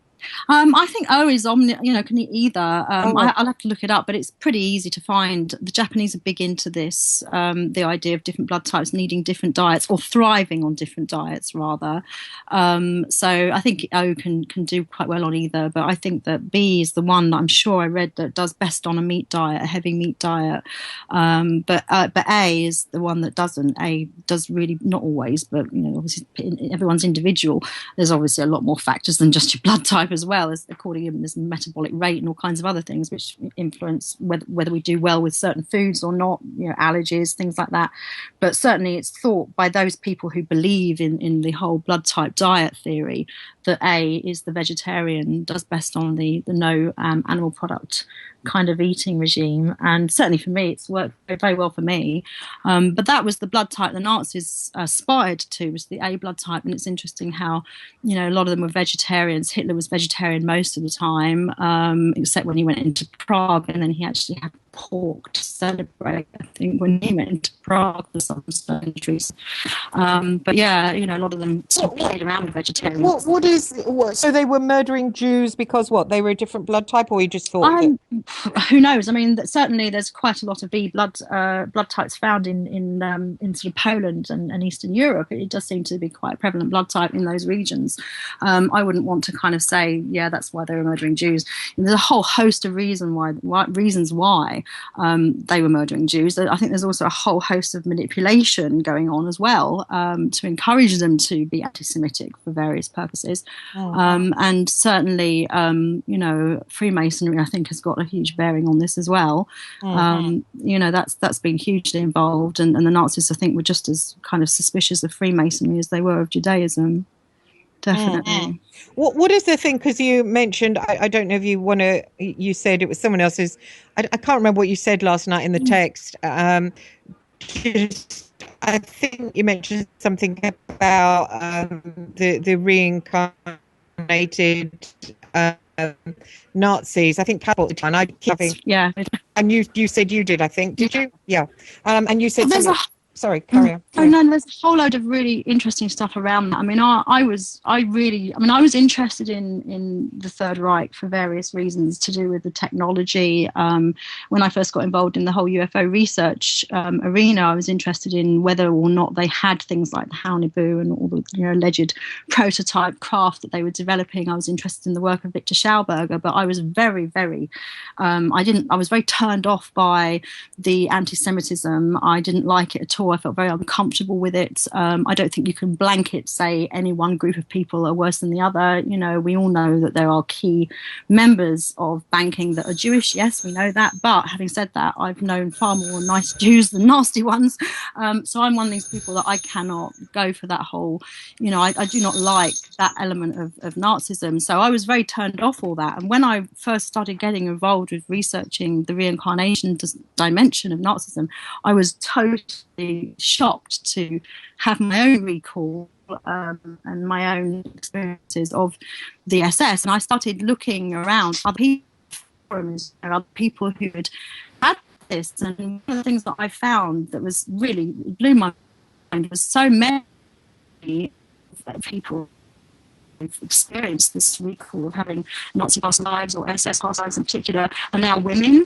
E: I think O is can eat either. I'll have to look it up, but it's pretty easy to find. The Japanese are big into this, the idea of different blood types needing different diets, or thriving on different diets, rather. So I think O can do quite well on either, but I think that B is the one that I'm sure I read that does best on a meat diet, a heavy meat diet. But A is the one that doesn't. A does really, not always, but obviously everyone's individual. There's obviously a lot more factors than just your blood type, as well as according to this metabolic rate and all kinds of other things which influence whether we do well with certain foods or not, allergies, things like that. But certainly it's thought by those people who believe in the whole blood type diet theory that A is the vegetarian, does best on the no animal product kind of eating regime, and certainly for me it's worked very well for me. But that was the blood type the Nazis aspired to, was the A blood type. And it's interesting how a lot of them were vegetarians. Hitler was vegetarian most of the time, except when he went into Prague, and then he actually had pork to celebrate, I think, when he went into Prague for some surgeries. But yeah, a lot of them sort of played around with vegetarians.
D: So they were murdering Jews because what? They were a different blood type, or you just thought?
E: Who knows? I mean, certainly there's quite a lot of B blood types found in sort of Poland and Eastern Europe. It does seem to be quite a prevalent blood type in those regions. I wouldn't want to kind of say, yeah, that's why they were murdering Jews. There's a whole host of reasons why they were murdering Jews. I think there's also a whole host of manipulation going on as well, to encourage them to be anti-Semitic for various purposes. And certainly, Freemasonry, I think, has got a huge bearing on this as well. That's been hugely involved, and the Nazis, I think, were just as kind of suspicious of Freemasonry as they were of Judaism. Definitely.
D: What is the thing? Because you mentioned, I don't know if you want to. You said it was someone else's. I can't remember what you said last night in the text. I think you mentioned something about the reincarnated Nazis. I think Casbolt, and I keep having, and you said you did. I think did you? Yeah. And you said something. Sorry, carry on.
E: Oh no, there's a whole load of really interesting stuff around that. I mean, I was interested in the Third Reich for various reasons to do with the technology. When I first got involved in the whole UFO research arena, I was interested in whether or not they had things like the Haunibu and all the alleged prototype craft that they were developing. I was interested in the work of Victor Schauberger, but I was very, very, I was very turned off by the anti-Semitism. I didn't like it at all. I felt very uncomfortable with it. I don't think you can blanket say any one group of people are worse than the other. We all know that there are key members of banking that are Jewish. Yes, we know that. But having said that, I've known far more nice Jews than nasty ones. So I'm one of these people that I cannot go for that whole, I do not like that element of Nazism. So I was very turned off all that. And when I first started getting involved with researching the reincarnation dimension of Nazism, I was totally shocked to have my own recall and my own experiences of the SS. And I started looking around other people, forums, and other people who had this. And one of the things that I found that was really blew my mind was so many people who've experienced this recall of having Nazi past lives or SS past lives in particular are now women,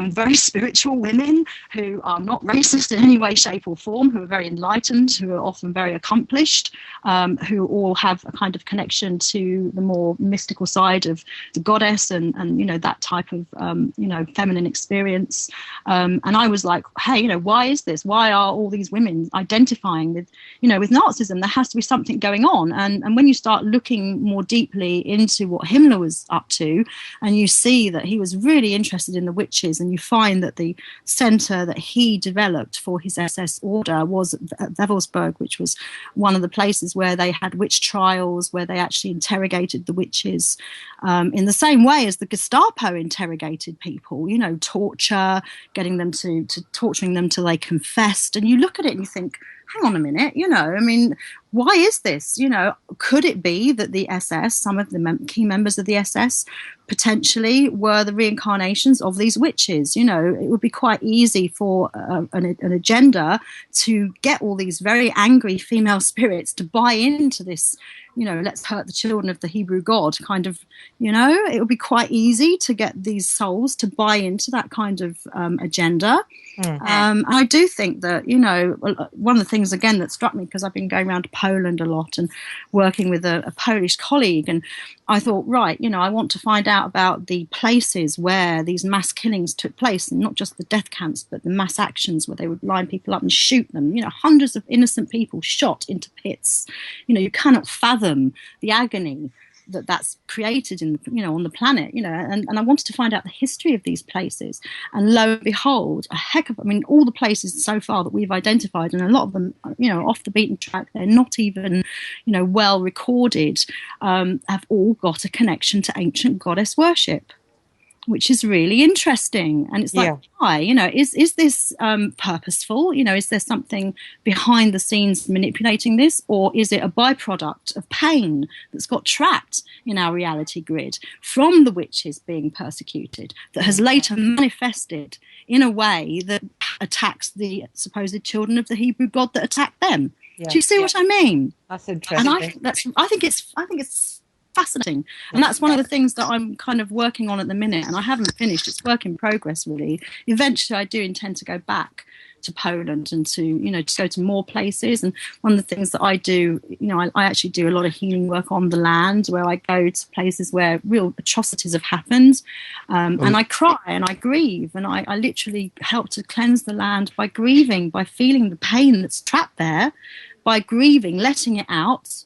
E: very spiritual women who are not racist in any way, shape or form, who are very enlightened, who are often very accomplished, who all have a kind of connection to the more mystical side of the goddess and that type of, feminine experience. And I was like, hey, why is this? Why are all these women identifying with Nazism? There has to be something going on. And when you start looking looking more deeply into what Himmler was up to, and you see that he was really interested in the witches, and you find that the center that he developed for his SS order was at Wewelsburg, which was one of the places where they had witch trials, where they actually interrogated the witches in the same way as the Gestapo interrogated people, you know, torture, getting them to torturing them till they confessed. And you look at it and you think, hang on a minute, you know, I mean, why is this? You know, could it be that the SS, some of the key members of the SS, potentially were the reincarnations of these witches? You know, it would be quite easy for an agenda to get all these very angry female spirits to buy into this, you know, let's hurt the children of the Hebrew God kind of, you know, it would be quite easy to get these souls to buy into that kind of agenda. And I do think that, you know, one of the things, again, that struck me, because I've been going around to Poland a lot and working with a Polish colleague, and I thought, right, you know, I want to find out about the places where these mass killings took place, and not just the death camps, but the mass actions where they would line people up and shoot them. You know, hundreds of innocent people shot into pits. You know, you cannot fathom the agony that's created in, you know, on the planet, you know, and I wanted to find out the history of these places. And lo and behold, all the places so far that we've identified, and a lot of them, you know, off the beaten track, they're not even, you know, well recorded, have all got a connection to ancient goddess worship, which is really interesting. And it's like, why? You know, is this purposeful? You know, is there something behind the scenes manipulating this? Or is it a byproduct of pain that's got trapped in our reality grid from the witches being persecuted, that has later manifested in a way that attacks the supposed children of the Hebrew God that attacked them? Do you see what I mean?
D: That's interesting.
E: And I think it's fascinating, and that's one of the things that I'm kind of working on at the minute, and I haven't finished. It's work in progress, really. Eventually I do intend to go back to Poland and to, you know, to go to more places. And one of the things that I do, you know, I actually do a lot of healing work on the land, where I go to places where real atrocities have happened, and I cry and I grieve, and I literally help to cleanse the land by grieving, by feeling the pain that's trapped there, by grieving, letting it out,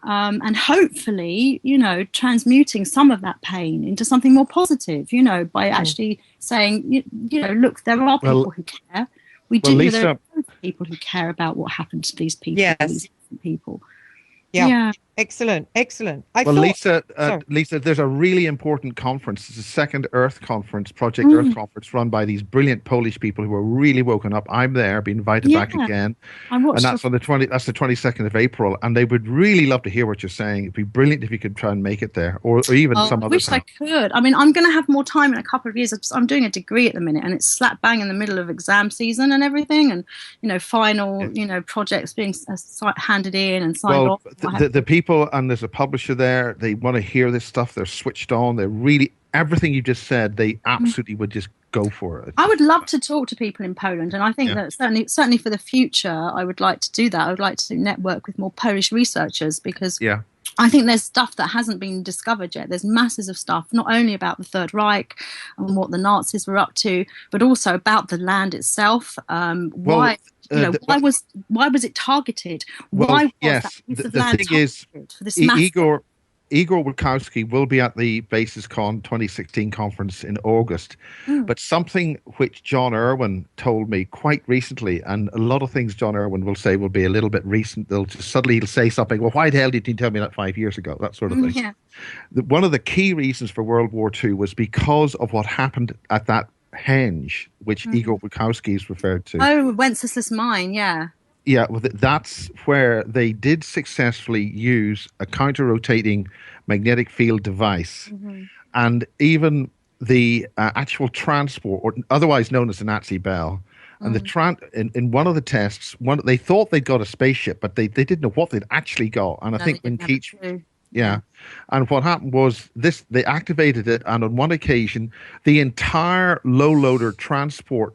E: and hopefully, you know, transmuting some of that pain into something more positive, you know, by actually saying, you know, look, there are people who care. Lisa, there are people who care about what happened to these people.
D: Yes.
E: These people.
D: Yeah. Excellent.
F: Lisa, there's a really important conference. It's a Second Earth conference, Project Earth conference, run by these brilliant Polish people who are really woken up. I'm there, being invited back again, and that's on the 22nd of April. And they would really love to hear what you're saying. It'd be brilliant if you could try and make it there, or even some other. I wish
E: I could. I mean, I'm going to have more time in a couple of years. I'm doing a degree at the minute, and it's slap bang in the middle of exam season and everything, and, you know, final, you know, projects being handed in and signed off.
F: The people. And there's a publisher there, they want to hear this stuff, they're switched on, they're really, everything you just said, they absolutely would just go for it.
E: I would love to talk to people in Poland, and I think that certainly for the future I would like to do that. I would like to network with more Polish researchers, because I think there's stuff that hasn't been discovered yet. There's masses of stuff, not only about the Third Reich and what the Nazis were up to, but also about the land itself. Why was it targeted? Why was that piece of land targeted for this massive...
F: Igor Wachowski will be at the BasisCon 2016 conference in August. But something which John Irwin told me quite recently, and a lot of things John Irwin will say will be a little bit recent. They'll just suddenly he'll say something, well, why the hell did you tell me that 5 years ago? That sort of thing.
E: Yeah.
F: One of the key reasons for World War II was because of what happened at that henge, which Igor Wachowski is referred to.
E: Oh, Wenceslas mine, yeah.
F: Yeah, well, that's where they did successfully use a counter-rotating magnetic field device. And even the actual transport, or otherwise known as the Nazi Bell, and in one of the tests, they thought they'd got a spaceship, but they didn't know what they'd actually got. And I think when Keach... Yeah. And what happened was they activated it, and on one occasion, the entire low-loader transport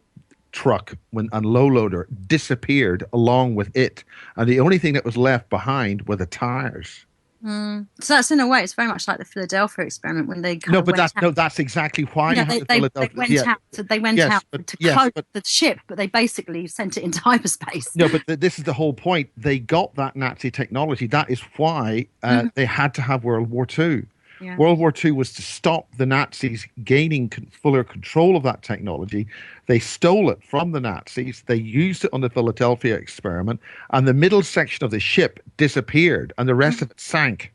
F: truck and low loader disappeared along with it, and the only thing that was left behind were the tires.
E: So that's, in a way, it's very much like the Philadelphia experiment when they
F: that's exactly why
E: they went out to code the ship, but they basically sent it into hyperspace.
F: No, but this is the whole point. They got that Nazi technology. That is why they had to have World War II. Yeah. World War II was to stop the Nazis gaining fuller control of that technology. They stole it from the Nazis. They used it on the Philadelphia experiment, and the middle section of the ship disappeared, and the rest of it sank.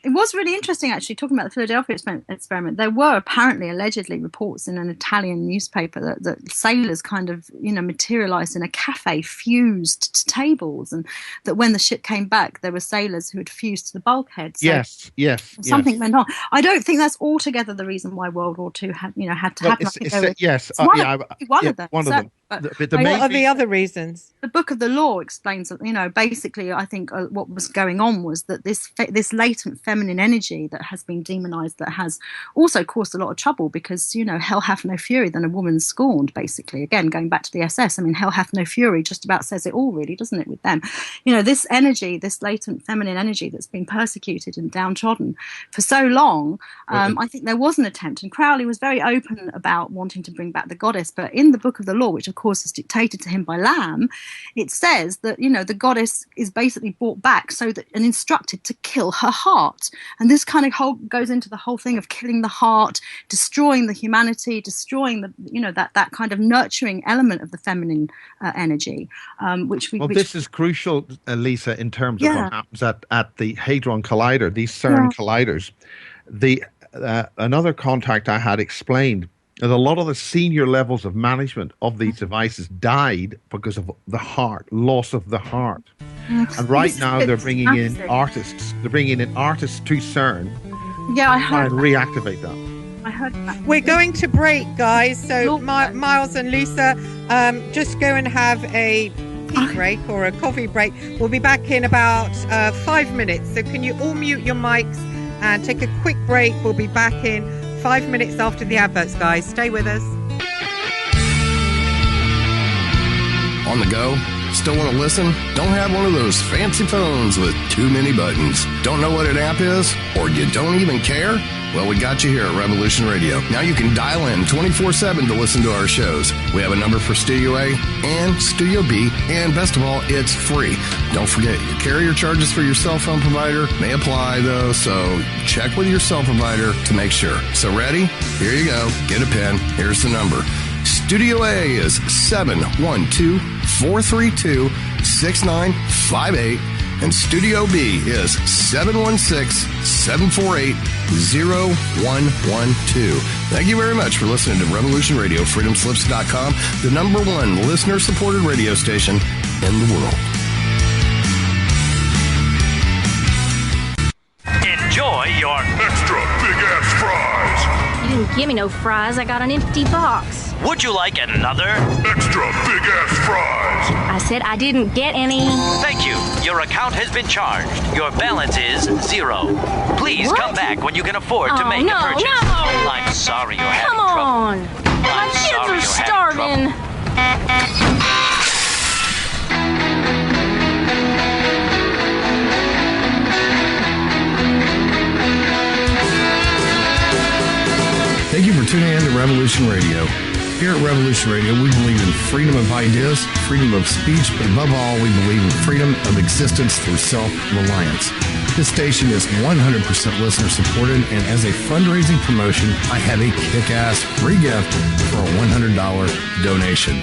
E: It was really interesting, actually, talking about the Philadelphia experiment. There were apparently, allegedly, reports in an Italian newspaper that sailors kind of, materialized in a cafe, fused to tables, and that when the ship came back, there were sailors who had fused to the bulkhead. So something went on. I don't think that's altogether the reason why World War II had to happen. One of them.
D: What are the other reasons?
E: The Book of the Law explains that, basically, I think what was going on was that this latent feminine energy that has been demonized, that has also caused a lot of trouble because, hell hath no fury than a woman scorned, basically. Again, going back to the SS, I mean, hell hath no fury just about says it all, really, doesn't it, with them? This energy, this latent feminine energy that's been persecuted and downtrodden for so long, I think there was an attempt, and Crowley was very open about wanting to bring back the goddess, but in the Book of the Law, which of course is dictated to him by Lamb, it says that, the goddess is basically brought back and instructed to kill her heart. And this kind of goes into the whole thing of killing the heart, destroying the humanity, destroying that kind of nurturing element of the feminine energy.
F: This is crucial, Lisa, in terms of what happens at the Hadron Collider, these CERN colliders. Another contact I had explained that a lot of the senior levels of management of these devices died because of the heart, loss of the heart. And right now they're bringing in artists. They're bringing in artists to CERN.
E: Yeah, I heard.
F: And reactivate that.
E: I heard that.
D: We're going to break, guys. So Miles and Lisa, just go and have a tea break or a coffee break. We'll be back in about 5 minutes. So can you all mute your mics and take a quick break? We'll be back in 5 minutes after the adverts, guys. Stay with us.
B: On the go? Still want to listen? Don't have one of those fancy phones with too many buttons. Don't know what an app is? Or you don't even care? Well, we got you here at Revolution Radio. Now you can dial in 24/7 to listen to our shows. We have a number for Studio A and Studio B, and best of all, it's free. Don't forget, your carrier charges for your cell phone provider may apply, though, so check with your cell provider to make sure. So ready? Here you go. Get a pen. Here's the number. Studio A is 712-432-6958, and Studio B is 716-748-0112. Thank you very much for listening to Revolution Radio, freedomslips.com, the #1 listener-supported radio station in the world.
G: Enjoy your extra big-ass fries.
H: You didn't give me no fries. I got an empty box.
G: Would you like another extra big-ass fries?
H: I said I didn't get any.
G: Thank you. Your account has been charged. Your balance is 0. Please come back when you can afford to make a purchase.
H: No.
G: I'm sorry you're having
H: trouble.
G: Come
H: on. My kids are starving.
B: Thank you for tuning in to Revolution Radio. Here at Revolution Radio, we believe in freedom of ideas, freedom of speech, but above all, we believe in freedom of existence through self-reliance. This station is 100% listener-supported, and as a fundraising promotion, I have a kick-ass free gift for a $100 donation.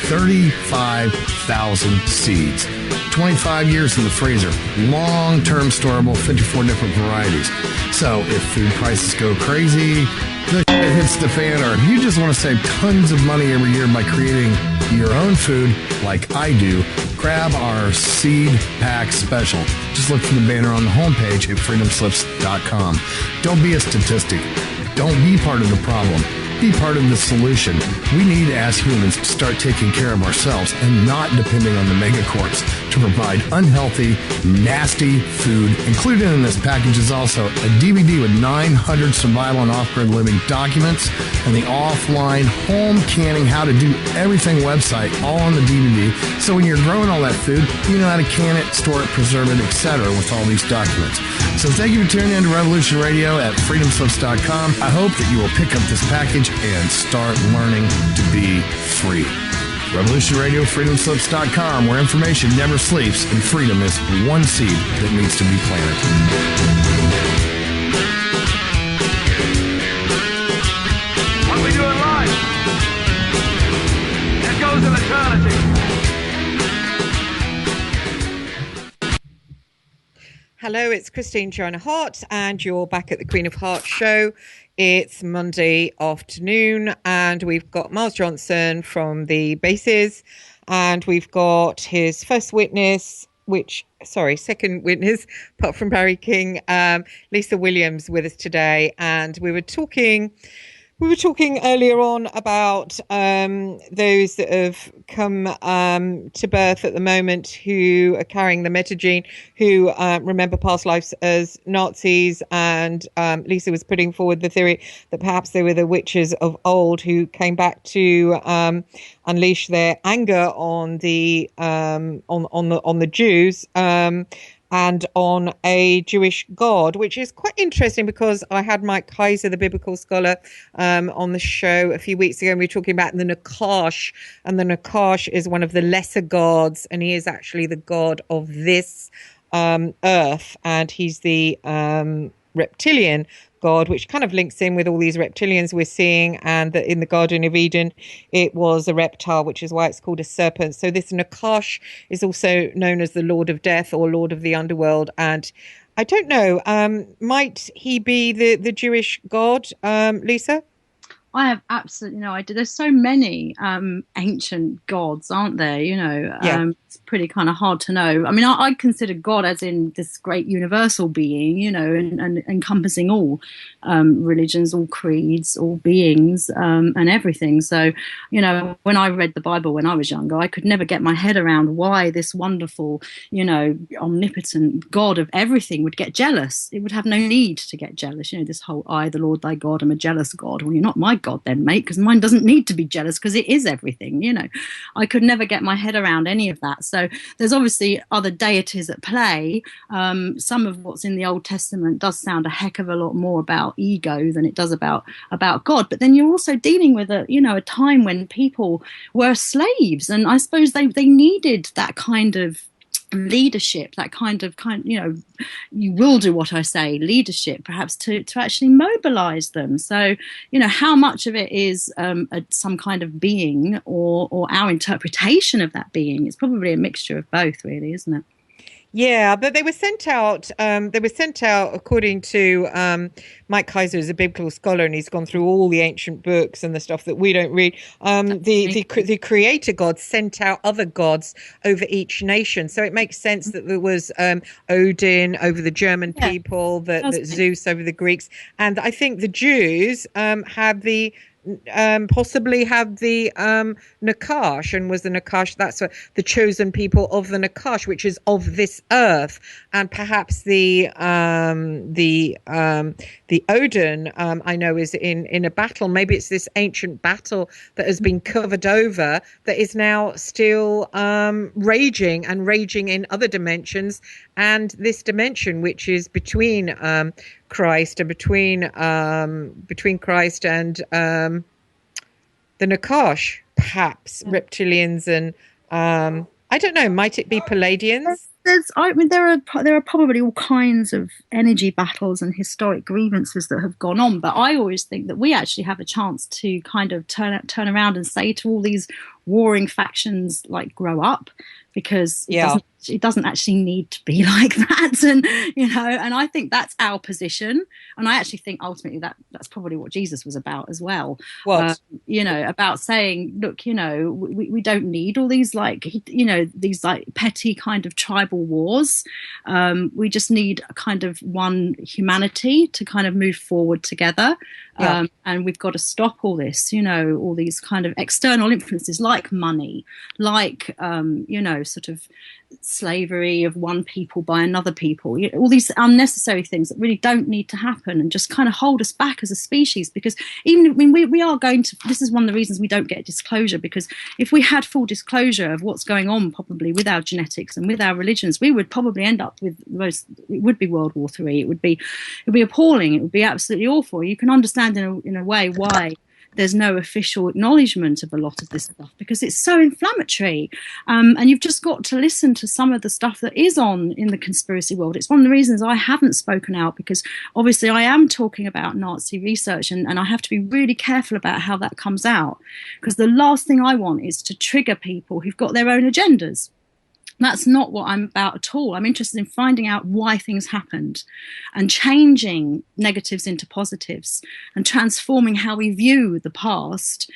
B: 35,000 seeds. 25 years in the freezer. Long-term storable, 54 different varieties. So if food prices go crazy, the shit hits the fan, or if you just want to save tons of money every year by creating your own food like I do, grab our seed pack special. Just look for the banner on the homepage at freedomslips.com. Don't be a statistic. Don't be part of the problem. Be part of the solution. We need, as humans, to start taking care of ourselves and not depending on the megacorps to provide unhealthy, nasty food. Included in this package is also a DVD with 900 survival and off-grid living documents and the offline home canning how to do everything website all on the DVD. So when you're growing all that food, you know how to can it, store it, preserve it, etc. with all these documents. So thank you for tuning in to Revolution Radio at freedomslips.com. I hope that you will pick up this package and start learning to be free. Revolution Radio, freedomslips.com, where information never sleeps and freedom is one seed that needs to be planted.
I: What we do in life, it goes in eternity.
D: Hello, it's Christine Joanna Hart, and you're back at the Queen of Hearts show. It's Monday afternoon, and we've got Myles Johnson from the bases, and we've got his first witness, second witness, apart from Barry King, Lisa Williams with us today, and we were talking earlier on about those that have come to birth at the moment who are carrying the metagene, who remember past lives as Nazis. And Lisa was putting forward the theory that perhaps they were the witches of old who came back to unleash their anger on the Jews. And on a Jewish God, which is quite interesting because I had Mike Kaiser, the biblical scholar, on the show a few weeks ago, and we were talking about the Nakash, and the Nakash is one of the lesser gods, and he is actually the god of this earth, and he's the reptilian God, which kind of links in with all these reptilians we're seeing, and that in the Garden of Eden it was a reptile, which is why it's called a serpent. So this Nakash is also known as the Lord of Death or Lord of the Underworld, and I don't know, might he be the Jewish God, Lisa?
E: I have absolutely no idea. There's so many ancient gods, aren't there? It's pretty kind of hard to know. I mean, I consider God as in this great universal being, and encompassing all religions, all creeds, all beings, and everything. So, when I read the Bible when I was younger, I could never get my head around why this wonderful, omnipotent God of everything would get jealous. It would have no need to get jealous. This whole I, the Lord thy God, am a jealous God. Well, you're not my God then, mate, because mine doesn't need to be jealous because it is everything. I could never get my head around any of that. So there's obviously other deities at play. Some of what's in the Old Testament does sound a heck of a lot more about ego than it does about God. But then you're also dealing with a time when people were slaves, and I suppose they needed that kind of leadership, that kind of you will do what I say leadership, perhaps to actually mobilize them. So how much of it is some kind of being or our interpretation of that being? It's probably a mixture of both, really, isn't it?
D: Yeah, but they were sent out. According to Mike Kaiser, is a biblical scholar, and he's gone through all the ancient books and the stuff that we don't read. The creator God sent out other gods over each nation, so it makes sense that there was Odin over the German people, that Zeus over the Greeks, and I think the Jews had the. Possibly have the Nakash, and was the Nakash, that's the chosen people of the Nakash, which is of this earth, and perhaps the Odin I know is in a battle. Maybe it's this ancient battle that has been covered over that is now still raging in other dimensions, and this dimension which is between Christ and between Christ and the Nakash, perhaps reptilians, and I don't know. Might it be Palladians?
E: There are probably all kinds of energy battles and historic grievances that have gone on, but I always think that we actually have a chance to kind of turn around and say to all these warring factions, like, grow up, because it doesn't actually need to be like that. And and I think that's our position, and I actually think ultimately that's probably what Jesus was about as well. About saying, look, we don't need all these these petty kind of tribal wars. We just need a kind of one humanity to kind of move forward together. And we've got to stop all this, you know, all these kind of external influences like money, like, you know, sort of slavery of one people by another people, you know, all these unnecessary things that really don't need to happen and just kind of hold us back as a species. Because even, I mean, we are going to, this is one of the reasons we don't get disclosure, because if we had full disclosure of what's going on probably with our genetics and with our religions, we would probably end up with the most, it would be World War III. It would be appalling. It would be absolutely awful. You can understand in a way why there's no official acknowledgement of a lot of this stuff, because it's so inflammatory. And you've just got to listen to some of the stuff that is on in the conspiracy world. It's one of the reasons I haven't spoken out, because obviously I am talking about Nazi research, and I have to be really careful about how that comes out, because the last thing I want is to trigger people who've got their own agendas. That's not what I'm about at all. I'm interested in finding out why things happened and changing negatives into positives and transforming how we view the past,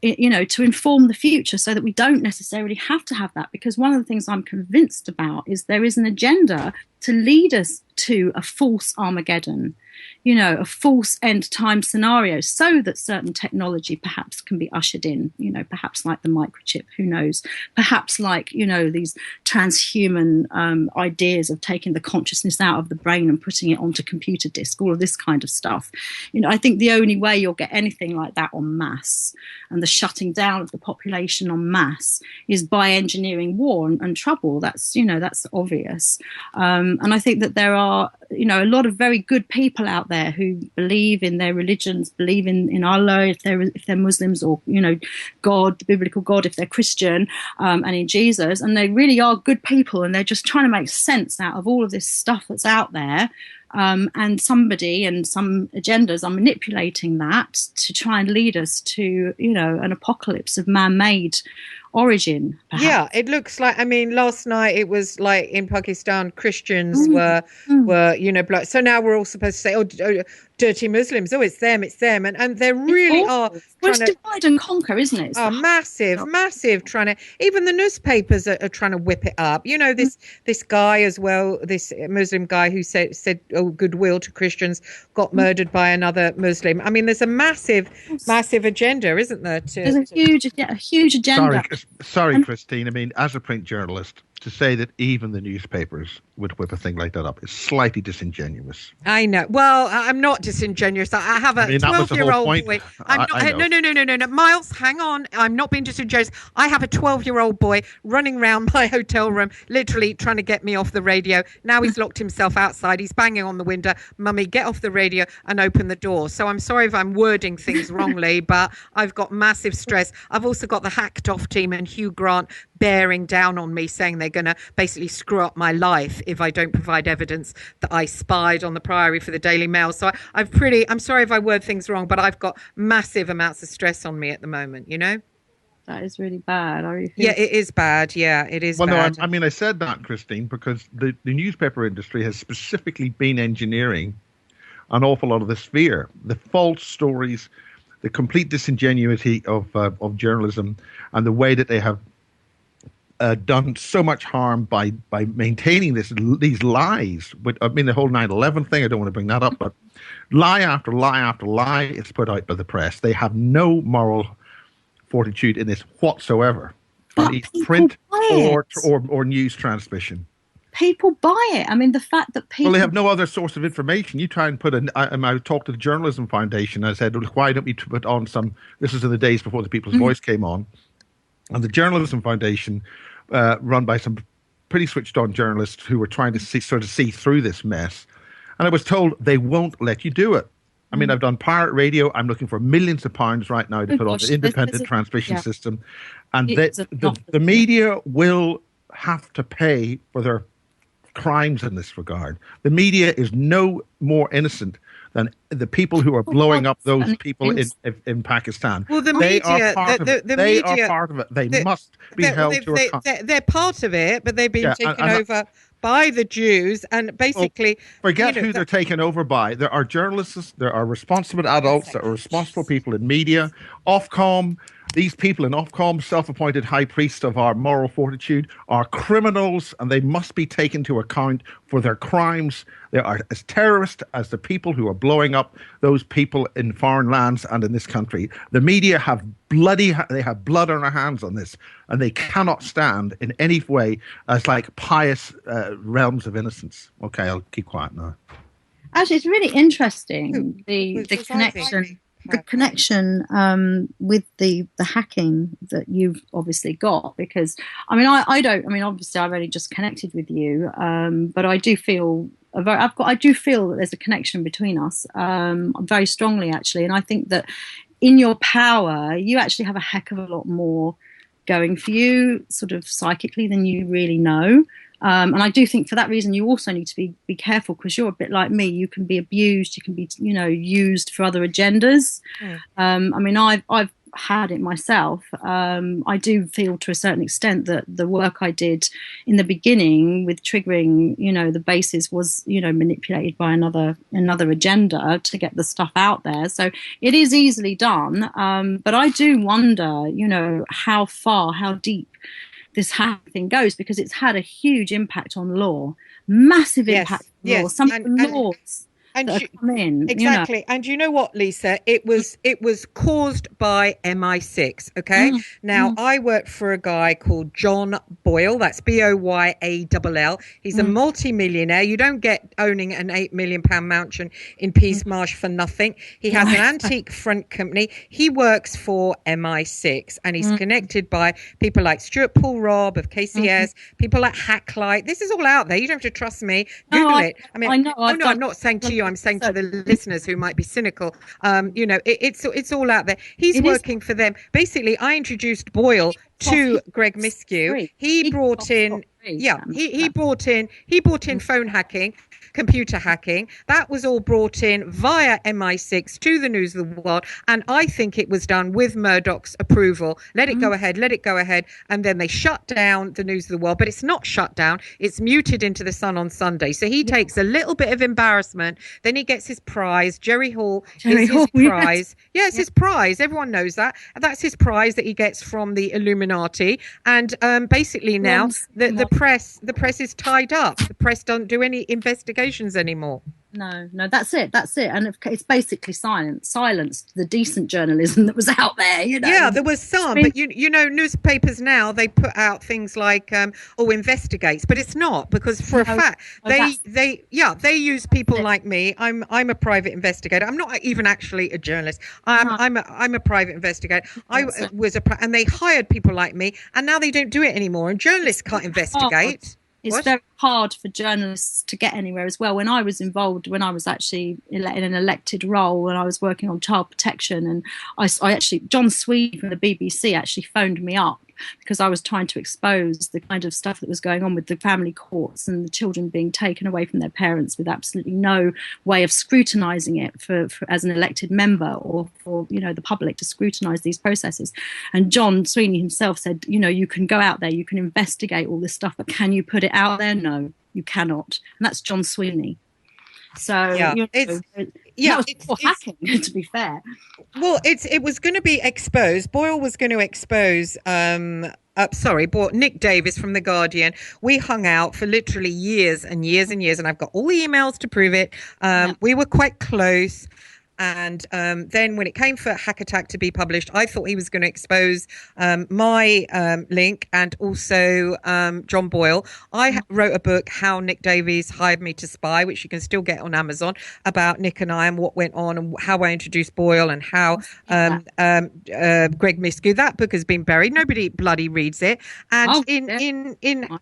E: you know, to inform the future so that we don't necessarily have to have that. Because one of the things I'm convinced about is there is an agenda to lead us to a false Armageddon, you know, a false end time scenario, so that certain technology perhaps can be ushered in, you know, perhaps like the microchip, who knows, perhaps like, you know, these transhuman ideas of taking the consciousness out of the brain and putting it onto computer disk, all of this kind of stuff. You know, I think the only way you'll get anything like that en masse, and the shutting down of the population en masse, is by engineering war and trouble. That's, you know, that's obvious. And I think that there are, you know, a lot of very good people out there who believe in their religions, believe in Allah, if they're Muslims, or, you know, God, the biblical God, if they're Christian, and in Jesus, and they really are good people, and they're just trying to make sense out of all of this stuff that's out there. And somebody and some agendas are manipulating that to try and lead us to, you know, an apocalypse of man-made origin, perhaps.
D: Yeah, it looks like, I mean, last night it was like in Pakistan, Christians were, you know, so now we're all supposed to say, oh, dirty Muslims, oh, it's them, and they really are.
E: Well, it's divide and conquer, isn't it?
D: Oh, massive trying to, even the newspapers are trying to whip it up. You know, this guy as well, this Muslim guy who said oh, goodwill to Christians, got murdered by another Muslim. I mean, there's a massive agenda, isn't there?
E: There's a huge agenda.
F: Sorry, Christine. I mean, as a print journalist, to say that even the newspapers would whip a thing like that up is slightly disingenuous.
D: I know. Well, I'm not disingenuous. I have a 12-year-old boy. No. Miles, hang on. I'm not being disingenuous. I have a 12-year-old boy running around my hotel room, literally trying to get me off the radio. Now he's locked himself outside. He's banging on the window. Mummy, get off the radio and open the door. So I'm sorry if I'm wording things wrongly, but I've got massive stress. I've also got the Hacked Off team and Hugh Grant bearing down on me, saying they're going to basically screw up my life if I don't provide evidence that I spied on the Priory for the Daily Mail. So I'm sorry if I word things wrong, but I've got massive amounts of stress on me at the moment, you know?
E: That is really bad.
D: Yeah, it is bad. Yeah, it is bad.
F: No, I mean, I said that, Christine, because the newspaper industry has specifically been engineering an awful lot of this fear. The false stories, the complete disingenuity of journalism, and the way that they have done so much harm by maintaining these lies. I mean, the whole 9/11 thing, I don't want to bring that up, but lie after lie after lie is put out by the press. They have no moral fortitude in this whatsoever, on print or news transmission.
E: People buy it. I mean, the fact that people...
F: Well, they have no other source of information. You try and put I talked to the Journalism Foundation. I said, why don't we put on some... This is in the days before the People's Voice came on. And the Journalism Foundation, run by some pretty switched-on journalists who were trying to see through this mess. And I was told they won't let you do it. I mean, I've done pirate radio. I'm looking for millions of pounds right now to put on an independent transmission system. And the media will have to pay for their crimes in this regard. The media is no more innocent than the people who are blowing up those people in Pakistan.
D: Well, the media,
F: they are part of it. They must be held to account.
D: They're part of it, but they've been taken over by the Jews, and basically...
F: Forget who they're taken over by. There are journalists, there are responsible adults, there are responsible people in media, Ofcom, these people in Ofcom, self-appointed high priests of our moral fortitude, are criminals, and they must be taken to account for their crimes. They are as terrorist as the people who are blowing up those people in foreign lands and in this country. The media have blood on their hands on this, and they cannot stand in any way as like pious realms of innocence. Okay, I'll keep quiet now.
E: Actually, it's really interesting, the connection. The connection with the hacking that you've obviously got, because obviously I've only just connected with you, but I do feel that there's a connection between us, very strongly actually, and I think that in your power you actually have a heck of a lot more going for you, sort of psychically, than you really know. And I do think for that reason you also need to be careful, because you're a bit like me. You can be abused. You can be, used for other agendas. I've had it myself. I do feel to a certain extent that the work I did in the beginning with triggering, the bases was, manipulated by another agenda to get the stuff out there. So it is easily done. But I do wonder, how deep this hacking thing goes, because it's had a huge impact on law, massive impact on law. Some of the laws that have come in.
D: Exactly. And you know what, Lisa? It was caused by MI6. Okay. Now I work for a guy called John Boyle. That's Boyall. He's a multi-millionaire. You don't get owning an £8 million mansion in Peasemarsh for nothing. He has an antique front company. He works for MI6, and he's connected by people like Stuart Paul Robb of KCS, people like Hacklight. This is all out there. You don't have to trust me. Google it. I know. I'm not saying to you. I'm saying to the listeners who might be cynical, it's all out there. He's working for them. Basically, I introduced Boyle to Greg Miskew. He brought in phone hacking, computer hacking. That was all brought in via MI6 to the News of the World, and I think it was done with Murdoch's approval. Let it go ahead, and then they shut down the News of the World. But it's not shut down, it's muted into the Sun on Sunday. So he takes a little bit of embarrassment, then he gets his prize. Jerry Hall is his prize. Yes, his prize. Everyone knows that. That's his prize that he gets from the Illuminati. And basically now the press is tied up. The press don't do any investigations anymore.
E: No, that's it. And it's basically silenced the decent journalism that was out there,
D: Yeah, there was some, but newspapers now, they put out things like, investigates, but it's not, because for a fact, they use people like me. I'm a private investigator. I'm not even actually a journalist. I'm a private investigator. And they hired people like me, and now they don't do it anymore, and journalists can't investigate.
E: It's very hard for journalists to get anywhere as well. When I was actually in an elected role, when I was working on child protection, and I actually, John Sweeney from the BBC actually phoned me up because I was trying to expose the kind of stuff that was going on with the family courts and the children being taken away from their parents with absolutely no way of scrutinising it for as an elected member, or for the public to scrutinise these processes. And John Sweeney himself said, you can go out there, you can investigate all this stuff, but can you put it out there? No, you cannot. And that's John Sweeney. So it's hacking, to be fair.
D: Well, it was going to be exposed. Boyle was going to expose. Nick Davis from The Guardian. We hung out for literally years and years and years, and I've got all the emails to prove it. We were quite close. And then when it came for Hack Attack to be published, I thought he was going to expose my link, and also John Boyle. I wrote a book, How Nick Davies Hired Me to Spy, which you can still get on Amazon, about Nick and I and what went on and how I introduced Boyle and how Greg Miskew. That book has been buried. Nobody bloody reads it. And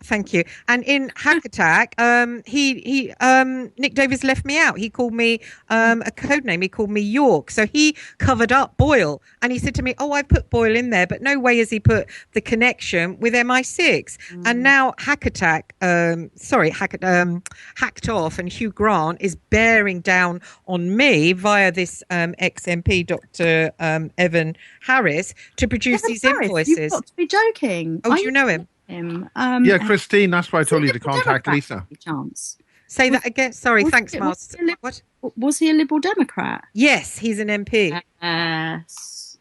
D: thank you. And in Hack Attack, Nick Davies left me out. He called me a code name. He called me York. So he covered up Boyle, and he said to me, I've put Boyle in there, but no way has he put the connection with MI6. And now Hack Attack, Hacked Off, and Hugh Grant is bearing down on me via this ex-MP, Dr. Evan Harris, to produce these invoices.
E: You've got to be joking.
D: Oh, do you know him?
F: Yeah, Christine, that's why I told you to contact Lisa.
E: Chance.
D: Say that again. Sorry, thanks, Miles.
E: Was he a Liberal Democrat?
D: Yes, he's an MP.
E: Yes.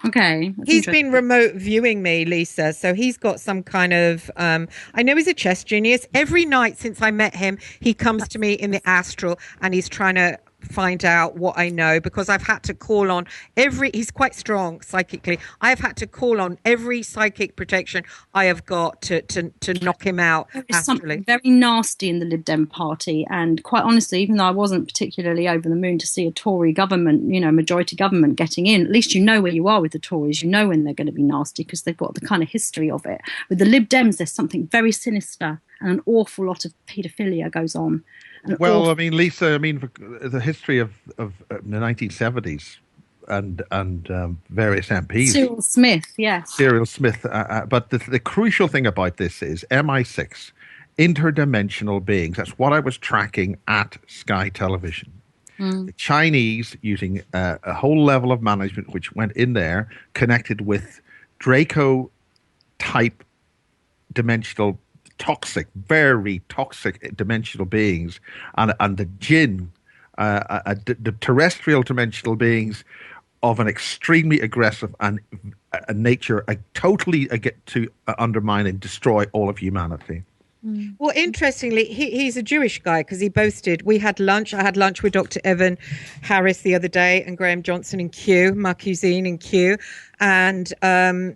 E: Okay.
D: He's been remote viewing me, Lisa. So he's got some kind of, I know he's a chess genius. Every night since I met him, he comes to me in the Astral and he's trying to find out what I know, because I've had to call on he's quite strong psychically. I've had to call on every psychic protection I have got to knock him out.
E: There's something very nasty in the Lib Dem party, and quite honestly, even though I wasn't particularly over the moon to see a Tory government, majority government getting in, at least you know where you are with the Tories. You know when they're going to be nasty because they've got the kind of history of it. With the Lib Dems, there's something very sinister and an awful lot of paedophilia goes on.
F: Well, I mean, Lisa, the history of the 1970s and various MPs.
E: Cyril Smith, yes.
F: Cyril Smith. But the crucial thing about this is MI6, interdimensional beings. That's what I was tracking at Sky Television. The Chinese using a whole level of management which went in there, connected with Draco-type dimensional very toxic dimensional beings, and the jinn, the terrestrial dimensional beings of an extremely aggressive and a nature, totally get to undermine and destroy all of humanity.
D: Well, interestingly, he's a Jewish guy, because he boasted. We had lunch. I had lunch with Dr. Evan Harris the other day and Graham Johnson in Kew, my cuisine in Kew. And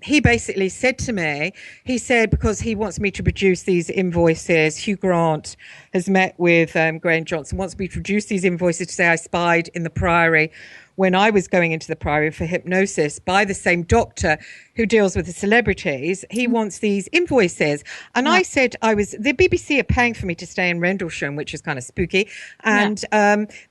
D: he basically said to me, he said, because he wants me to produce these invoices, Hugh Grant has met with Graham Johnson, wants me to produce these invoices to say I spied in the Priory when I was going into the Priory for hypnosis by the same doctor who deals with the celebrities. He wants these invoices. And I said the BBC are paying for me to stay in Rendlesham, which is kind of spooky. And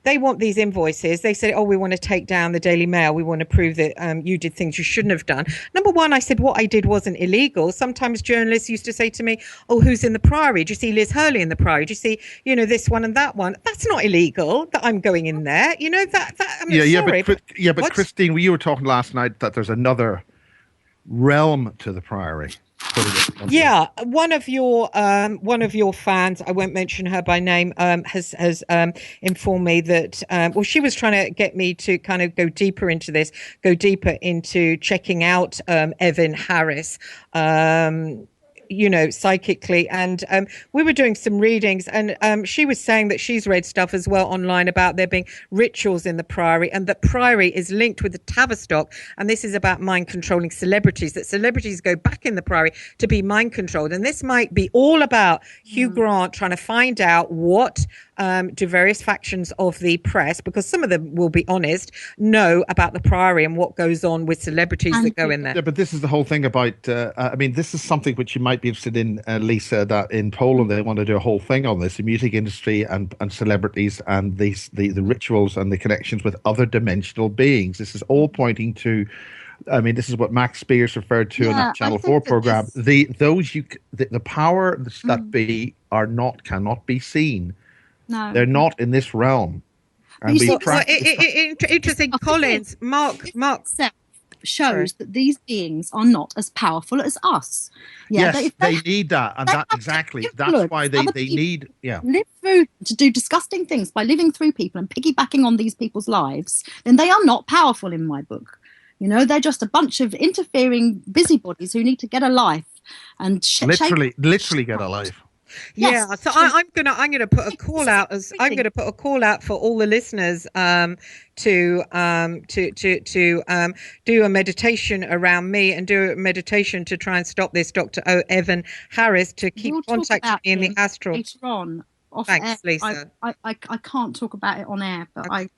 D: they want these invoices. They said, we want to take down the Daily Mail. We want to prove that you did things you shouldn't have done. Number one, I said, what I did wasn't illegal. Sometimes journalists used to say to me, who's in the Priory? Do you see Liz Hurley in the Priory? Do you see, this one and that one? That's not illegal that I'm going in there. Sorry.
F: But Christine, you were talking last night that there's another realm to the Priory.
D: Yeah, one of your fans, I won't mention her by name, has informed me that she was trying to get me to kind of go deeper into checking out Evan Harris. Psychically. And we were doing some readings, and she was saying that she's read stuff as well online about there being rituals in the Priory, and that Priory is linked with the Tavistock. And this is about mind controlling celebrities, that celebrities go back in the Priory to be mind controlled. And this might be all about Hugh Grant trying to find out what do various factions of the press, because some of them, will be honest, know about the Priory and what goes on with celebrities that go in there.
F: Yeah, but this is the whole thing about, this is something which you might be interested in, Lisa, that in Poland they want to do a whole thing on this, the music industry and celebrities and the rituals and the connections with other dimensional beings. This is all pointing to, this is what Max Spears referred to in that Channel 4 program. The powers that be cannot be seen. No. They're not in this realm. And
D: interesting, Collins, Mark
E: shows that these beings are not as powerful as us.
F: Yes, they need that, and that's why they need
E: live through to do disgusting things by living through people and piggybacking on these people's lives. Then they are not powerful in my book. They're just a bunch of interfering busybodies who need to get a life and
F: literally get a life.
D: Yeah, yes. So I'm gonna put a call out for all the listeners to do a meditation around me and do a meditation to try and stop this Dr. Evan Harris to keep contacting me in the Astral.
E: Later on,
D: Thanks,
E: air.
D: Lisa.
E: I can't talk about it on air, but okay.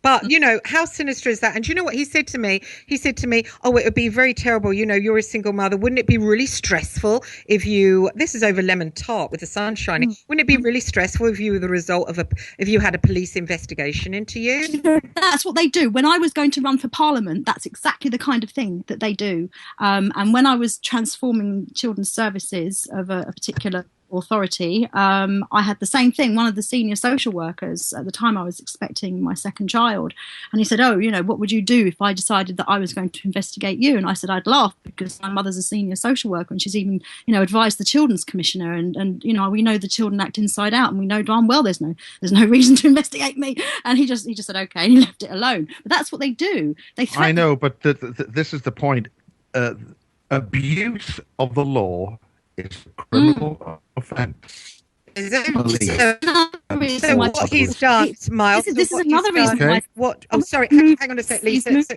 D: But, how sinister is that? And you know what he said to me? He said to me, it would be very terrible. You're a single mother. Wouldn't it be really stressful if this is over lemon tart with the sun shining. Wouldn't it be really stressful if you were the result of if you had a police investigation into you?
E: That's what they do. When I was going to run for Parliament, that's exactly the kind of thing that they do. And when I was transforming children's services of a particular authority, I had the same thing. One of the senior social workers at the time, I was expecting my second child, and he said, "Oh, what would you do if I decided that I was going to investigate you?" And I said, "I'd laugh, because my mother's a senior social worker, and she's even, advised the children's commissioner, and we know the children act inside out, and we know darn well there's no reason to investigate me." And he just said okay, and he left it alone. But that's what they do. They threaten.
F: I know, but this is the point. Abuse of the law is a criminal offence.
D: So what he's done, Miles.
E: This is another reason why.
D: What? I'm sorry. Hang on a sec, Lisa. So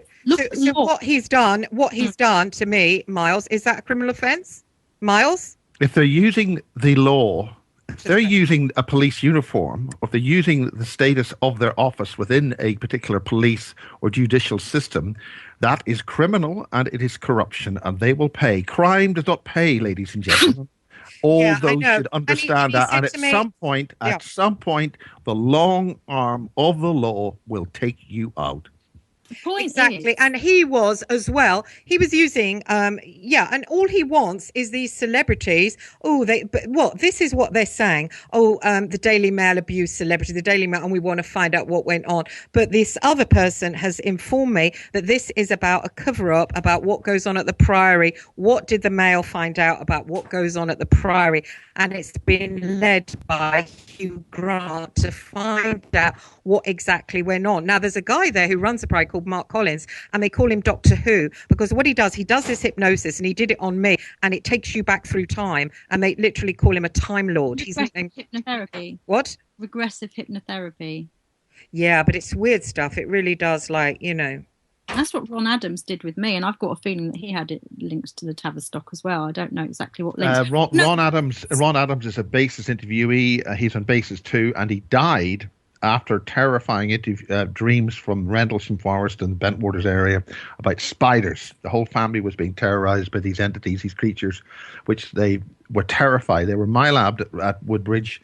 D: what he's done to me, Miles, is that a criminal offence, Miles?
F: If they're using the law, if they're using a police uniform, or if they're using the status of their office within a particular police or judicial system, that is criminal and it is corruption, and they will pay. Crime does not pay, ladies and gentlemen. All those should understand that. And at some point, the long arm of the law will take you out.
E: The point
D: exactly.
E: is,
D: and he was as well. He was using, and all he wants is these celebrities. This is what they're saying. The Daily Mail abused celebrity, the Daily Mail, and we want to find out what went on. But this other person has informed me that this is about a cover-up about what goes on at the Priory. What did the Mail find out about what goes on at the Priory? And it's been led by Hugh Grant to find out what exactly went on. Now, there's a guy there who runs the Priory called Mark Collins, and they call him Doctor Who, because what he does this hypnosis, and he did it on me, and it takes you back through time, and they literally call him a Time Lord.
E: Hypnotherapy.
D: What?
E: Regressive hypnotherapy.
D: Yeah, but it's weird stuff. It really does,
E: That's what Ron Adams did with me, and I've got a feeling that he had links to the Tavistock as well. I don't know exactly what links.
F: Ron Adams is a basis interviewee. He's on basis 2, and he died after terrifying dreams from Rendlesham Forest and the Bentwaters area about spiders. The whole family was being terrorised by these entities, these creatures, which they were terrified. They were MyLab at Woodbridge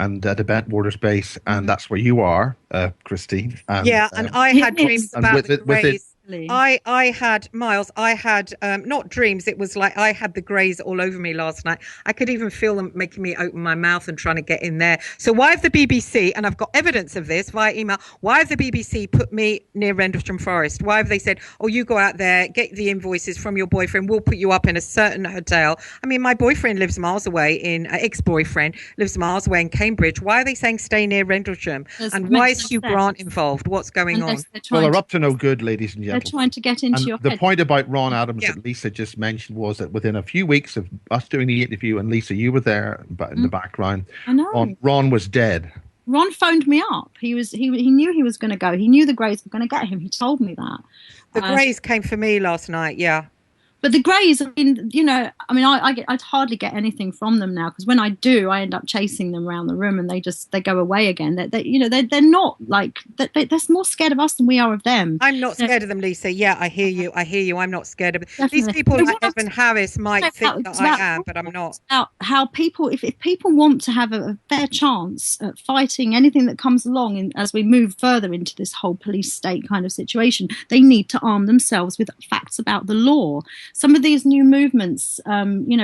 F: and at the Bentwaters base, and that's where you are, Christine. And
D: I had dreams about the Greys. I had, Miles, not dreams, it was like I had the greys all over me last night. I could even feel them making me open my mouth and trying to get in there. So why have the BBC, and I've got evidence of this via email, why have the BBC put me near Rendlesham Forest? Why have they said, you go out there, get the invoices from your boyfriend, we'll put you up in a certain hotel? I mean, my boyfriend lives miles away ex-boyfriend lives miles away in Cambridge. Why are they saying stay near Rendlesham? And why is Hugh Grant involved? What's going on?
F: Well, they're up to no good, ladies and gentlemen.
E: They're trying to get into your head.
F: The point about Ron Adams that Lisa just mentioned was that within a few weeks of us doing the interview, and Lisa, you were there in the background,
E: I know.
F: Ron was dead.
E: Ron phoned me up. He knew he was going to go. He knew the Greys were going to get him. He told me that.
D: The Greys came for me last night, yeah.
E: But the Greys, I'd hardly get anything from them now, because when I do, I end up chasing them around the room, and they go away again. They're not like they're more scared of us than we are of them.
D: I'm not scared of them, Lisa. Yeah, I hear you. I'm not scared of them. Definitely. These people like Evan Harris might think that I am, but I'm not.
E: About how people, if people want to have a fair chance at fighting anything that comes along, as we move further into this whole police state kind of situation, they need to arm themselves with facts about the law. Some of these new movements,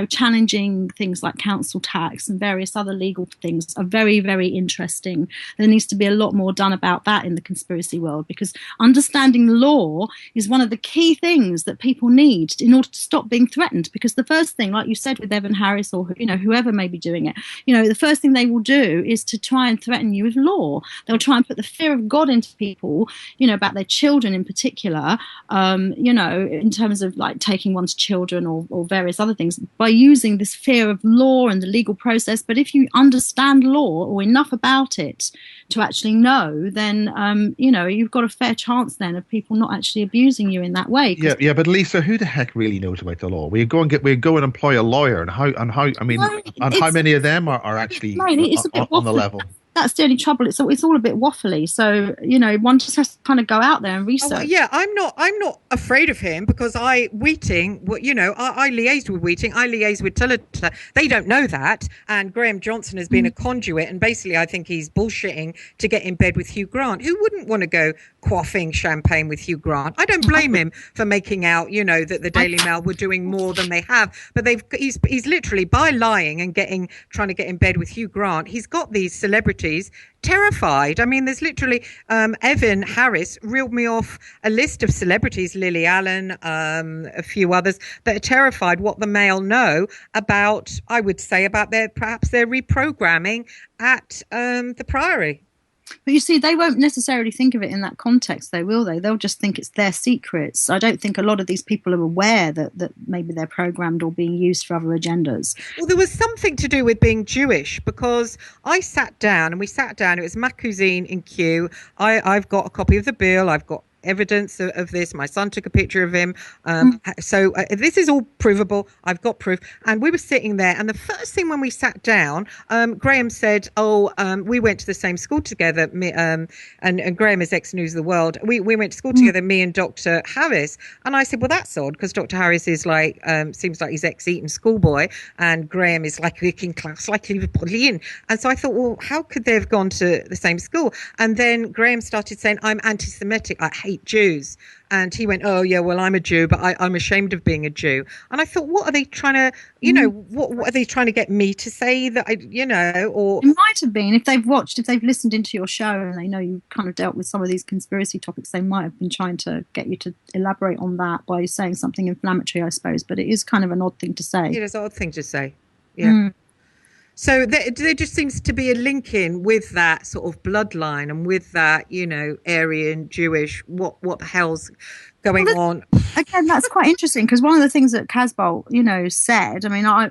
E: challenging things like council tax and various other legal things are very, very interesting. There needs to be a lot more done about that in the conspiracy world, because understanding the law is one of the key things that people need in order to stop being threatened. Because the first thing, like you said with Evan Harris or whoever may be doing it, the first thing they will do is to try and threaten you with law. They'll try and put the fear of God into people, about their children in particular, in terms of like taking one's children or various other things, by using this fear of law and the legal process. But if you understand law or enough about it to actually know, then you've got a fair chance then of people not actually abusing you in that way.
F: Yeah, but Lisa, who the heck really knows about the law? We go and employ a lawyer, and how many of them are actually on the level?
E: That's the only trouble. It's all a bit waffly. So, one just has to kind of go out there and research.
D: I'm not afraid of him, because Wheating, I liaised with Wheating, I liaised with Tillotson. They don't know that. And Graham Johnson has been a conduit. And basically, I think he's bullshitting to get in bed with Hugh Grant. Who wouldn't want to go quaffing champagne with Hugh Grant. I don't blame him for making out, that the Daily Mail were doing more than they have. But he's literally, by lying and trying to get in bed with Hugh Grant, he's got these celebrities terrified. I mean, there's literally Evan Harris reeled me off a list of celebrities, Lily Allen, a few others, that are terrified what the Mail know about, I would say, about their reprogramming at the Priory.
E: But you see, they won't necessarily think of it in that context, though, will they? They'll just think it's their secrets. I don't think a lot of these people are aware that maybe they're programmed or being used for other agendas.
D: Well, there was something to do with being Jewish, because we sat down, it was ma cousine in Kew. I've got a copy of the bill, I've got evidence of this. My son took a picture of him. So this is all provable. I've got proof. And we were sitting there, and the first thing when we sat down, Graham said, we went to the same school together. And Graham is ex-News of the World. We went to school together, me and Dr. Harris. And I said, well, that's odd, because Dr. Harris is like, seems like he's ex-Eton schoolboy, and Graham is like working class, like Liverpudlian. And so I thought, well, how could they have gone to the same school? And then Graham started saying, I'm anti-Semitic. I hate Jews. And he went, oh, yeah, well, I'm a Jew, but I'm ashamed of being a Jew. And I thought, what are they trying to, what are they trying to get me to say that or...
E: It might have been, if they've listened into your show and they know you kind of dealt with some of these conspiracy topics, they might have been trying to get you to elaborate on that by saying something inflammatory, I suppose. But it is kind of an odd thing to say.
D: It is an odd thing to say, yeah. So there just seems to be a link in with that sort of bloodline and with that, Aryan Jewish, what the hell's going on.
E: Again, that's quite interesting, because one of the things that Casbolt, said, I mean, I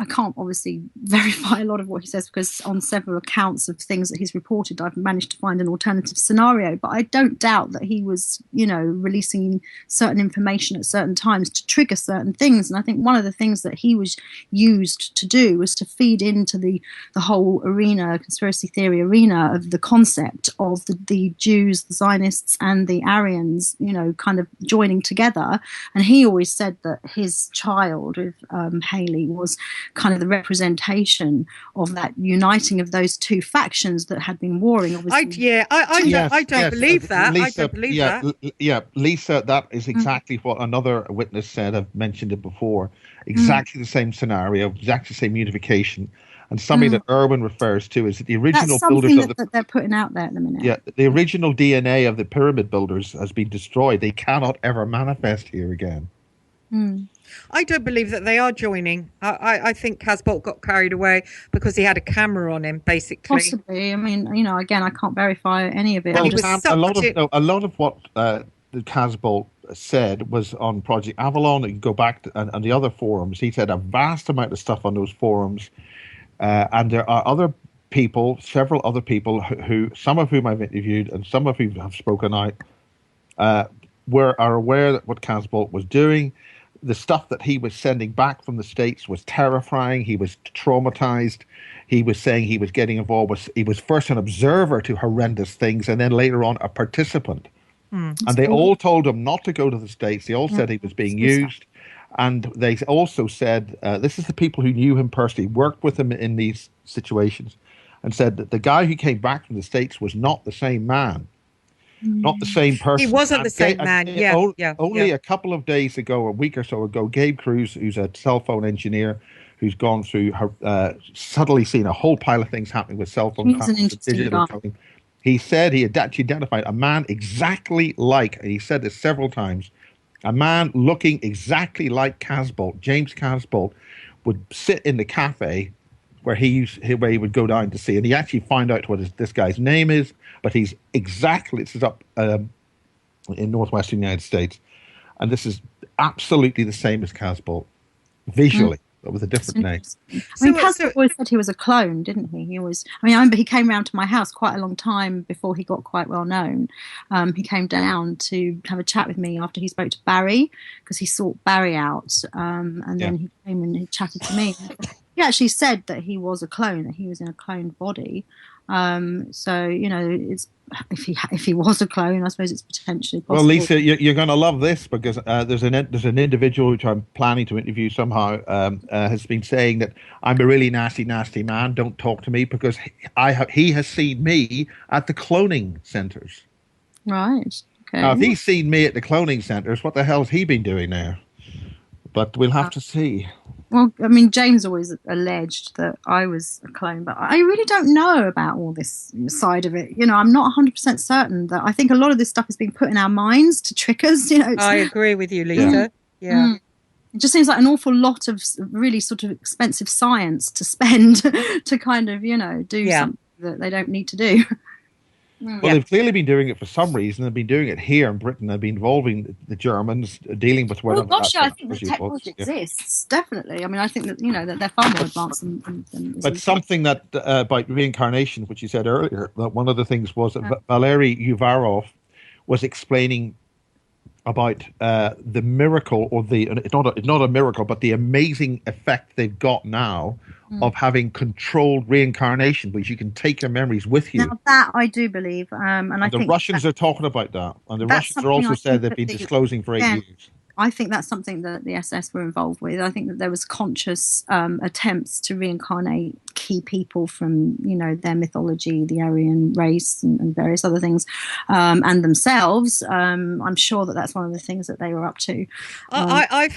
E: can't obviously verify a lot of what he says, because on several accounts of things that he's reported, I've managed to find an alternative scenario, but I don't doubt that he was, releasing certain information at certain times to trigger certain things. And I think one of the things that he was used to do was to feed into the whole arena, conspiracy theory arena, of the concept of the Jews, the Zionists and the Aryans, kind of joining together. And he always said that his child with Haley was kind of the representation of that uniting of those two factions that had been warring. Obviously,
D: I don't believe that. Lisa, I don't believe that.
F: Yeah, Lisa, that is exactly what another witness said. I've mentioned it before. Exactly the same scenario, exactly the same unification. And something that Irwin refers to is the original builders of
E: that they're putting out there at the minute.
F: Yeah, the original DNA of the pyramid builders has been destroyed. They cannot ever manifest here again.
D: I don't believe that they are joining. I think Casbolt got carried away because he had a camera on him, basically.
E: Possibly. I mean, again, I can't verify any of it.
F: Well, a lot of what the Casbolt said was on Project Avalon. You go back to, and the other forums. He said a vast amount of stuff on those forums. And there are several other people who, some of whom I've interviewed and some of whom have spoken out, are aware that what Casbolt was doing, the stuff that he was sending back from the States was terrifying. He was traumatized. He was saying he was getting involved. He was first an observer to horrendous things and then later on a participant. And they all told him not to go to the States. They all said he was being used. And they also said, this is the people who knew him personally, worked with him in these situations, and said that the guy who came back from the States was not the same man, not the same person.
D: He wasn't the same man,
F: Only a couple of days ago, a week or so ago, Gabe Cruz, who's a cell phone engineer, who's gone through, subtly seen a whole pile of things happening with cell phone digital coding. He said he had actually identified a man exactly like, and he said this several times, a man looking exactly like Casbolt, James Casbolt, would sit in the cafe where he would go down to see, and he actually found out what this guy's name is. But he's exactly, this is up in northwestern United States, and this is absolutely the same as Casbolt, visually, but with a different name.
E: I mean, Casbolt always said he was a clone, didn't he? I remember he came round to my house quite a long time before he got quite well known. He came down to have a chat with me after he spoke to Barry, because he sought Barry out, and then he came and he chatted to me. He actually said that he was a clone, that he was in a cloned body. So it's if he was a clone, I suppose it's potentially possible.
F: Well, Lisa, you're going to love this, because there's an individual which I'm planning to interview somehow has been saying that I'm a really nasty man. Don't talk to me, because he has seen me at the cloning centers.
E: Right. Okay.
F: Now, if he's seen me at the cloning centres, what the hell's he been doing there? But we'll have to see.
E: Well, I mean, James always alleged that I was a clone, but I really don't know about all this side of it. You know, I'm not 100% certain. That I think a lot of this stuff is being put in our minds to trick us. You know,
D: I agree with you, Lisa. Yeah.
E: It just seems like an awful lot of really sort of expensive science to spend to kind of, you know, do something that they don't need to do.
F: Well, they've clearly been doing it for some reason. They've been doing it here in Britain. They've been involving the Germans, dealing with whether.
E: Oh gosh, I think the technology exists, definitely. I mean, I think that, you know, that they're far more advanced than
F: but something that about reincarnation, which you said earlier, that one of the things was that Valery Uvarov was explaining about the miracle, or it's not a miracle, but the amazing effect they've got now of having controlled reincarnation, which you can take your memories with you.
E: Now that I do believe, and I think
F: the Russians are talking about that, and the Russians are also said they've been disclosing for 8 years.
E: I think that's something that the SS were involved with. I think that there was conscious attempts to reincarnate key people from, you know, their mythology, the Aryan race, and various other things, and themselves. I'm sure that that's one of the things that they were up to.
D: I've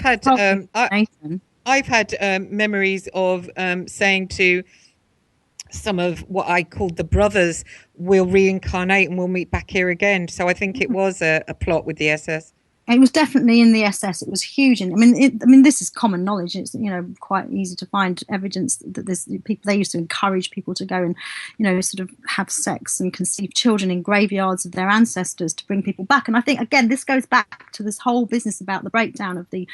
D: had memories of saying to some of what I called the brothers, we'll reincarnate and we'll meet back here again. So I think it was a plot with the SS.
E: It was definitely in the SS. It was huge, and I mean, this is common knowledge. It's, you know, quite easy to find evidence that there's people. They used to encourage people to go and, you know, sort of have sex and conceive children in graveyards of their ancestors to bring people back. And I think again, this goes back to this whole business about the breakdown of the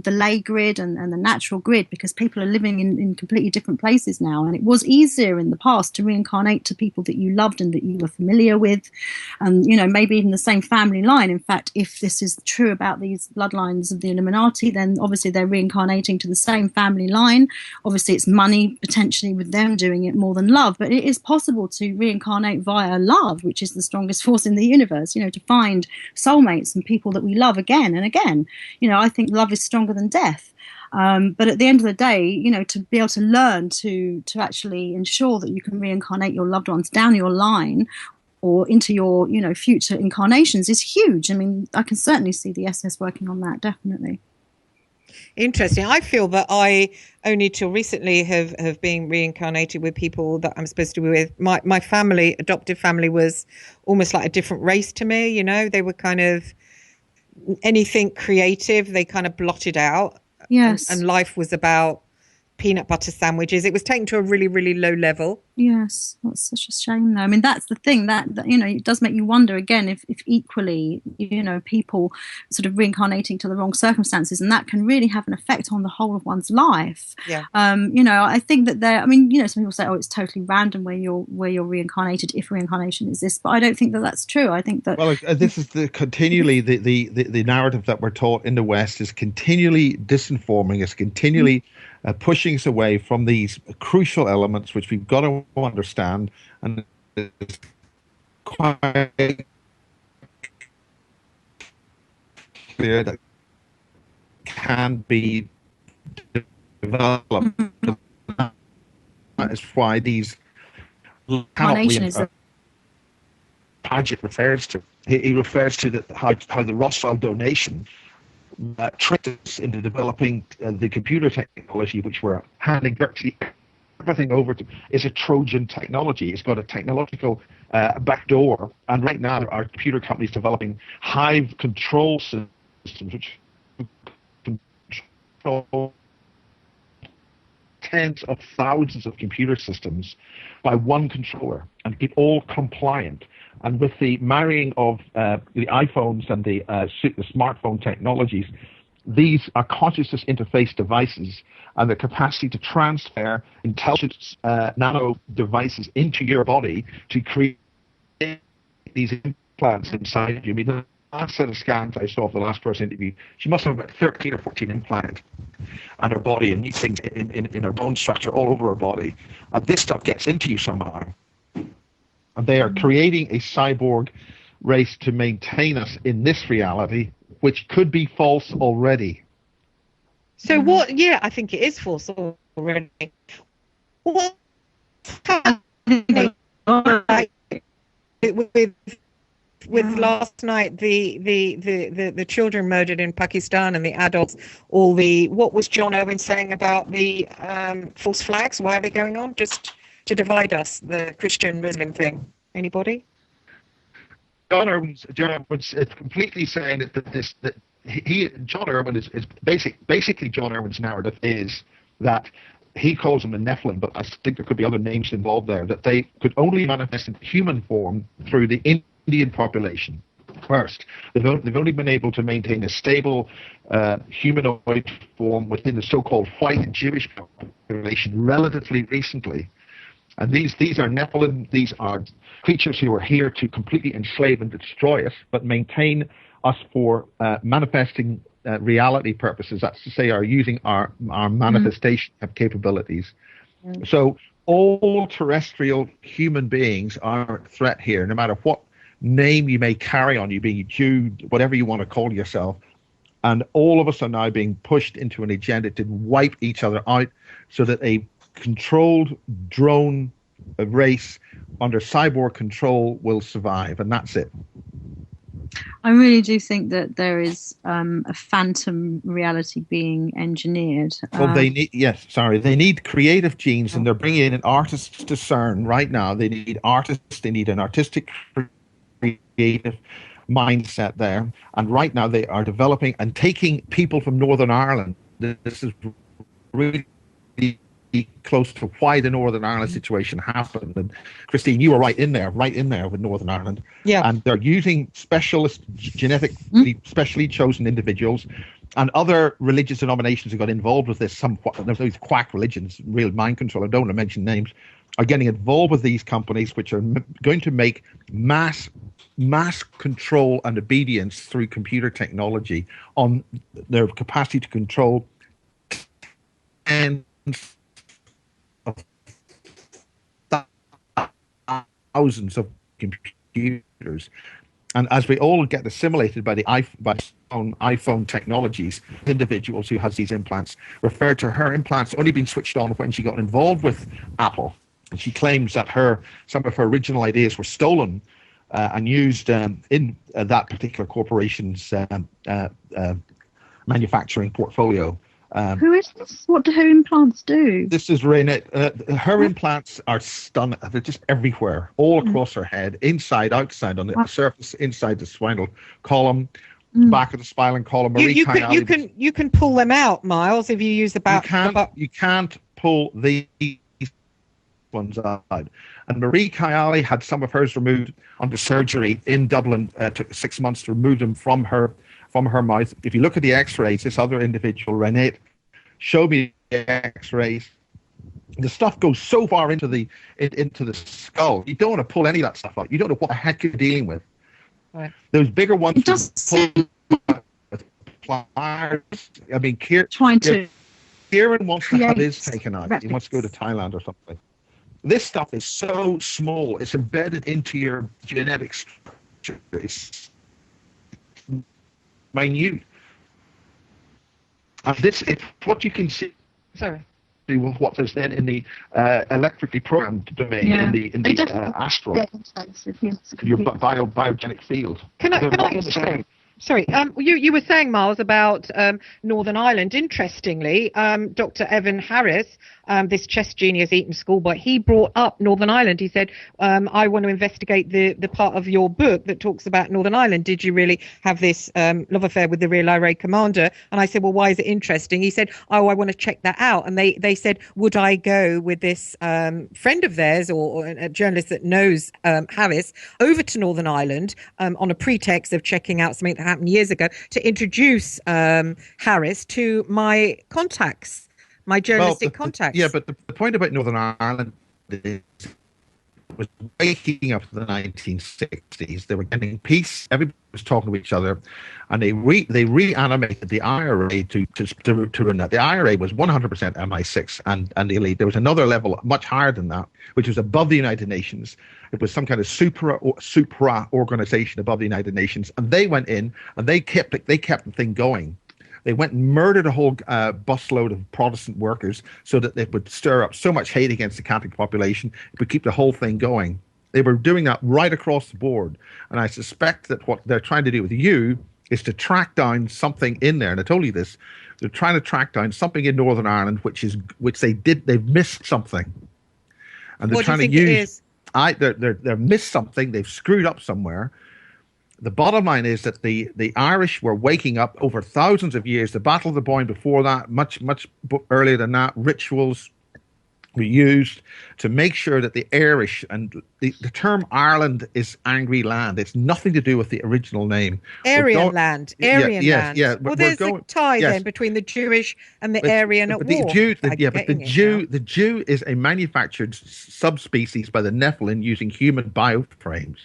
E: ley grid and the natural grid, because people are living in completely different places now, and it was easier in the past to reincarnate to people that you loved and that you were familiar with, and, you know, maybe even the same family line. In fact, if this is true about these bloodlines of the Illuminati, then obviously they're reincarnating to the same family line. Obviously it's money potentially with them doing it more than love, but it is possible to reincarnate via love, which is the strongest force in the universe, you know, to find soulmates and people that we love again and again. You know, I think love is stronger than death. But at the end of the day, you know, to be able to learn to actually ensure that you can reincarnate your loved ones down your line or into your, you know, future incarnations is huge. I mean, I can certainly see the SS working on that, definitely.
D: Interesting. I feel that I only till recently have been reincarnated with people that I'm supposed to be with. My family, adoptive family, was almost like a different race to me, you know. They were kind of anything creative, they kind of blotted out.
E: Yes.
D: And life was about peanut butter sandwiches. It was taken to a really, really low level.
E: Yes, that's such a shame though. I mean, that's the thing that you know, it does make you wonder again if equally, you know, people sort of reincarnating to the wrong circumstances, and that can really have an effect on the whole of one's life.
D: Yeah.
E: You know, I think that I mean, you know, some people say, oh, it's totally random where you're reincarnated if reincarnation exists, but I don't think that that's true. I think that
F: this is continually the narrative that we're taught in the West is continually disinforming us, continually pushing us away from these crucial elements which we've got to understand, and it's quite clear that can be developed. That is why these Paget refers to. He refers to how the Rothschild donation tricked us into developing the computer technology, which we're handing virtually everything over to, is a Trojan technology. It's got a technological backdoor, and right now our computer companies developing hive control systems which control tens of thousands of computer systems by one controller and keep all compliant. And with the marrying of the iPhones and the smartphone technologies, these are consciousness interface devices, and the capacity to transfer intelligence nano devices into your body to create these implants inside you. I mean, the last set of scans I saw of the last person interviewed, she must have about 13 or 14 implants on her body, and these things in her bone structure all over her body. And this stuff gets into you somehow. And they are creating a cyborg race to maintain us in this reality, which could be false already.
D: So what? Yeah, I think it is false already. What's happening with last night the children murdered in Pakistan and the adults, what was John Owen saying about the false flags? Why are they going on? Just to divide us, the Christian Muslim thing. Anybody?
F: John Irwin's completely saying that John Irwin is basically John Irwin's narrative is that he calls them the Nephilim, but I think there could be other names involved there, that they could only manifest in human form through the Indian population first. They've only been able to maintain a stable humanoid form within the so-called white Jewish population relatively recently. And these are Nephilim. These are creatures who are here to completely enslave and destroy us, but maintain us for manifesting reality purposes. That's to say, are using our manifestation capabilities. So all terrestrial human beings are a threat here, no matter what name you may carry on you, being Jew, whatever you want to call yourself. And all of us are now being pushed into an agenda to wipe each other out so that a controlled drone race under cyborg control will survive, and that's it.
E: I really do think that there is a phantom reality being engineered.
F: Well, they need creative genes, and they're bringing in artists to CERN right now. They need artists. They need an artistic, creative mindset there. And right now they are developing and taking people from Northern Ireland. This is really close to why the Northern Ireland situation happened. And Christine, you were right in there with Northern Ireland.
D: Yeah.
F: And they're using genetically specially chosen individuals, and other religious denominations who got involved with this. Those quack religions, real mind control, I don't want to mention names, are getting involved with these companies, which are going to make mass control and obedience through computer technology on their capacity to control tens of thousands of computers. And as we all get assimilated by the iPhone technologies, individuals who has these implants referred to her implants only being switched on when she got involved with Apple. And she claims that some of her original ideas were stolen and used in that particular corporation's manufacturing portfolio.
E: Who is this? What do her implants do?
F: This is Renee. Her implants are stunning. They're just everywhere, all across her head, inside, outside, on the surface, inside the spinal column, back of the spinal column.
D: You can pull them out, Miles, if you use the
F: You can't pull these ones out. And Marie Kayali had some of hers removed under surgery in Dublin. Took 6 months to remove them from her mouth. If you look at the X-rays, this other individual, Renee, showed me the X-rays. The stuff goes so far into the skull. You don't want to pull any of that stuff out. You don't know what the heck you're dealing with.
D: Right.
F: Those bigger ones. With pliers. I mean, Kieran wants to have his taken out. He wants to go to Thailand or something. This stuff is so small. It's embedded into your genetic structure. It's minute. And this is what you can see.
D: Sorry.
F: With what is then in the electrically programmed domain in the astral, your biogenic field.
D: Can I Sorry, you were saying, Miles, about Northern Ireland. Interestingly, Dr. Evan Harris, this chess genius Eton schoolboy, he brought up Northern Ireland. He said, I want to investigate the part of your book that talks about Northern Ireland. Did you really have this love affair with the Real IRA commander? And I said, well, why is it interesting? He said, oh, I want to check that out. And they said, would I go with this friend of theirs or a journalist that knows Harris over to Northern Ireland on a pretext of checking out something that happened years ago to introduce Harris to my contacts, my journalistic contacts.
F: Yeah, but the point about Northern Ireland is it was waking up in the 1960s. They were getting peace. Everybody was talking to each other, and they reanimated the IRA to run that. The IRA was 100% MI6 and the elite. There was another level much higher than that, which was above the United Nations. It was some kind of supra organization above the United Nations, and they went in and they kept the thing going. They went and murdered a whole busload of Protestant workers so that they would stir up so much hate against the Catholic population. It would keep the whole thing going. They were doing that right across the board. And I suspect that what they're trying to do with you is to track down something in there. And I told you this. They're trying to track down something in Northern Ireland, which they've missed something. And they're trying to use they've missed something, they've screwed up somewhere. The bottom line is that the Irish were waking up over thousands of years. The Battle of the Boyne before that, much earlier than that, rituals were used to make sure that the Irish, and the term Ireland is angry land. It's nothing to do with the original name.
D: Aryan land. Aryan land.
F: Yeah.
D: Well, there's a tie then between the Jewish and the Aryan at war.
F: The Jew is a manufactured subspecies by the Nephilim using human bioframes.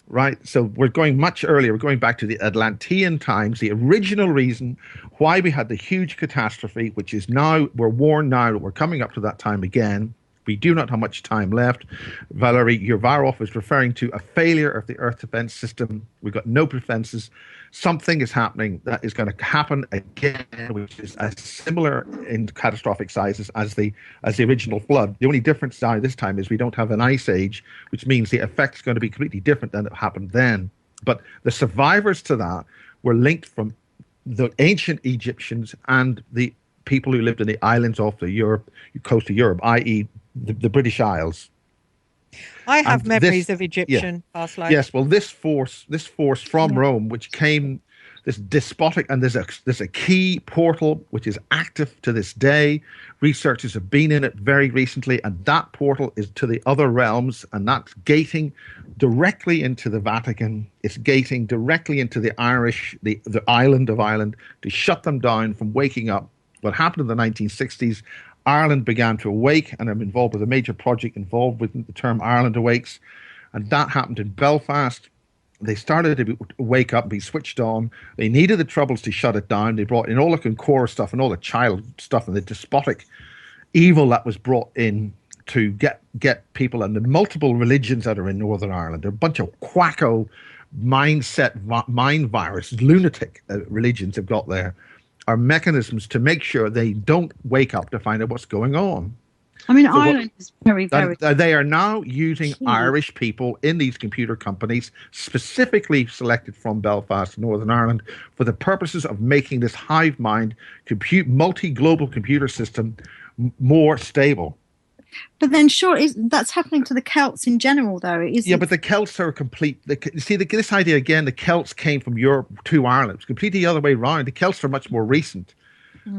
F: Right. So we're going much earlier. We're going back to the Atlantean times, the original reason why we had the huge catastrophe, which is now, we're warned now that we're coming up to that time again. We do not have much time left. Valerie Yurvarov is referring to a failure of the Earth defense system. We've got no defenses. Something is happening that is going to happen again, which is as similar in catastrophic sizes as the original flood. The only difference now this time is we don't have an ice age, which means the effect is going to be completely different than it happened then. But the survivors to that were linked from the ancient Egyptians and the people who lived in the islands off the coast of Europe, i.e. the British Isles.
D: I have memories of Egyptian past life.
F: Yes, well, this force from Rome, which came, this despotic, and there's a key portal which is active to this day. Researchers have been in it very recently, and that portal is to the other realms, and that's gating directly into the Vatican. It's gating directly into the Irish, the island of Ireland, to shut them down from waking up. What happened in the 1960s, Ireland began to awake, and I'm involved with a major project involved with the term Ireland Awakes, and that happened in Belfast. They started to wake up, be switched on. They needed the Troubles to shut it down. They brought in all the Concora stuff and all the child stuff and the despotic evil that was brought in to get people, and the multiple religions that are in Northern Ireland. They're a bunch of quacko mindset, mind virus, lunatic religions have got there. Are mechanisms to make sure they don't wake up to find out what's going on.
E: I mean, Ireland is very, very...
F: They are now using Irish people in these computer companies, specifically selected from Belfast, Northern Ireland, for the purposes of making this hive mind, multi-global computer system more stable.
E: But then, sure, that's happening to the Celts in general, though.
F: But the Celts are this idea again. The Celts came from Europe to Ireland. It's completely the other way around. The Celts are much more recent.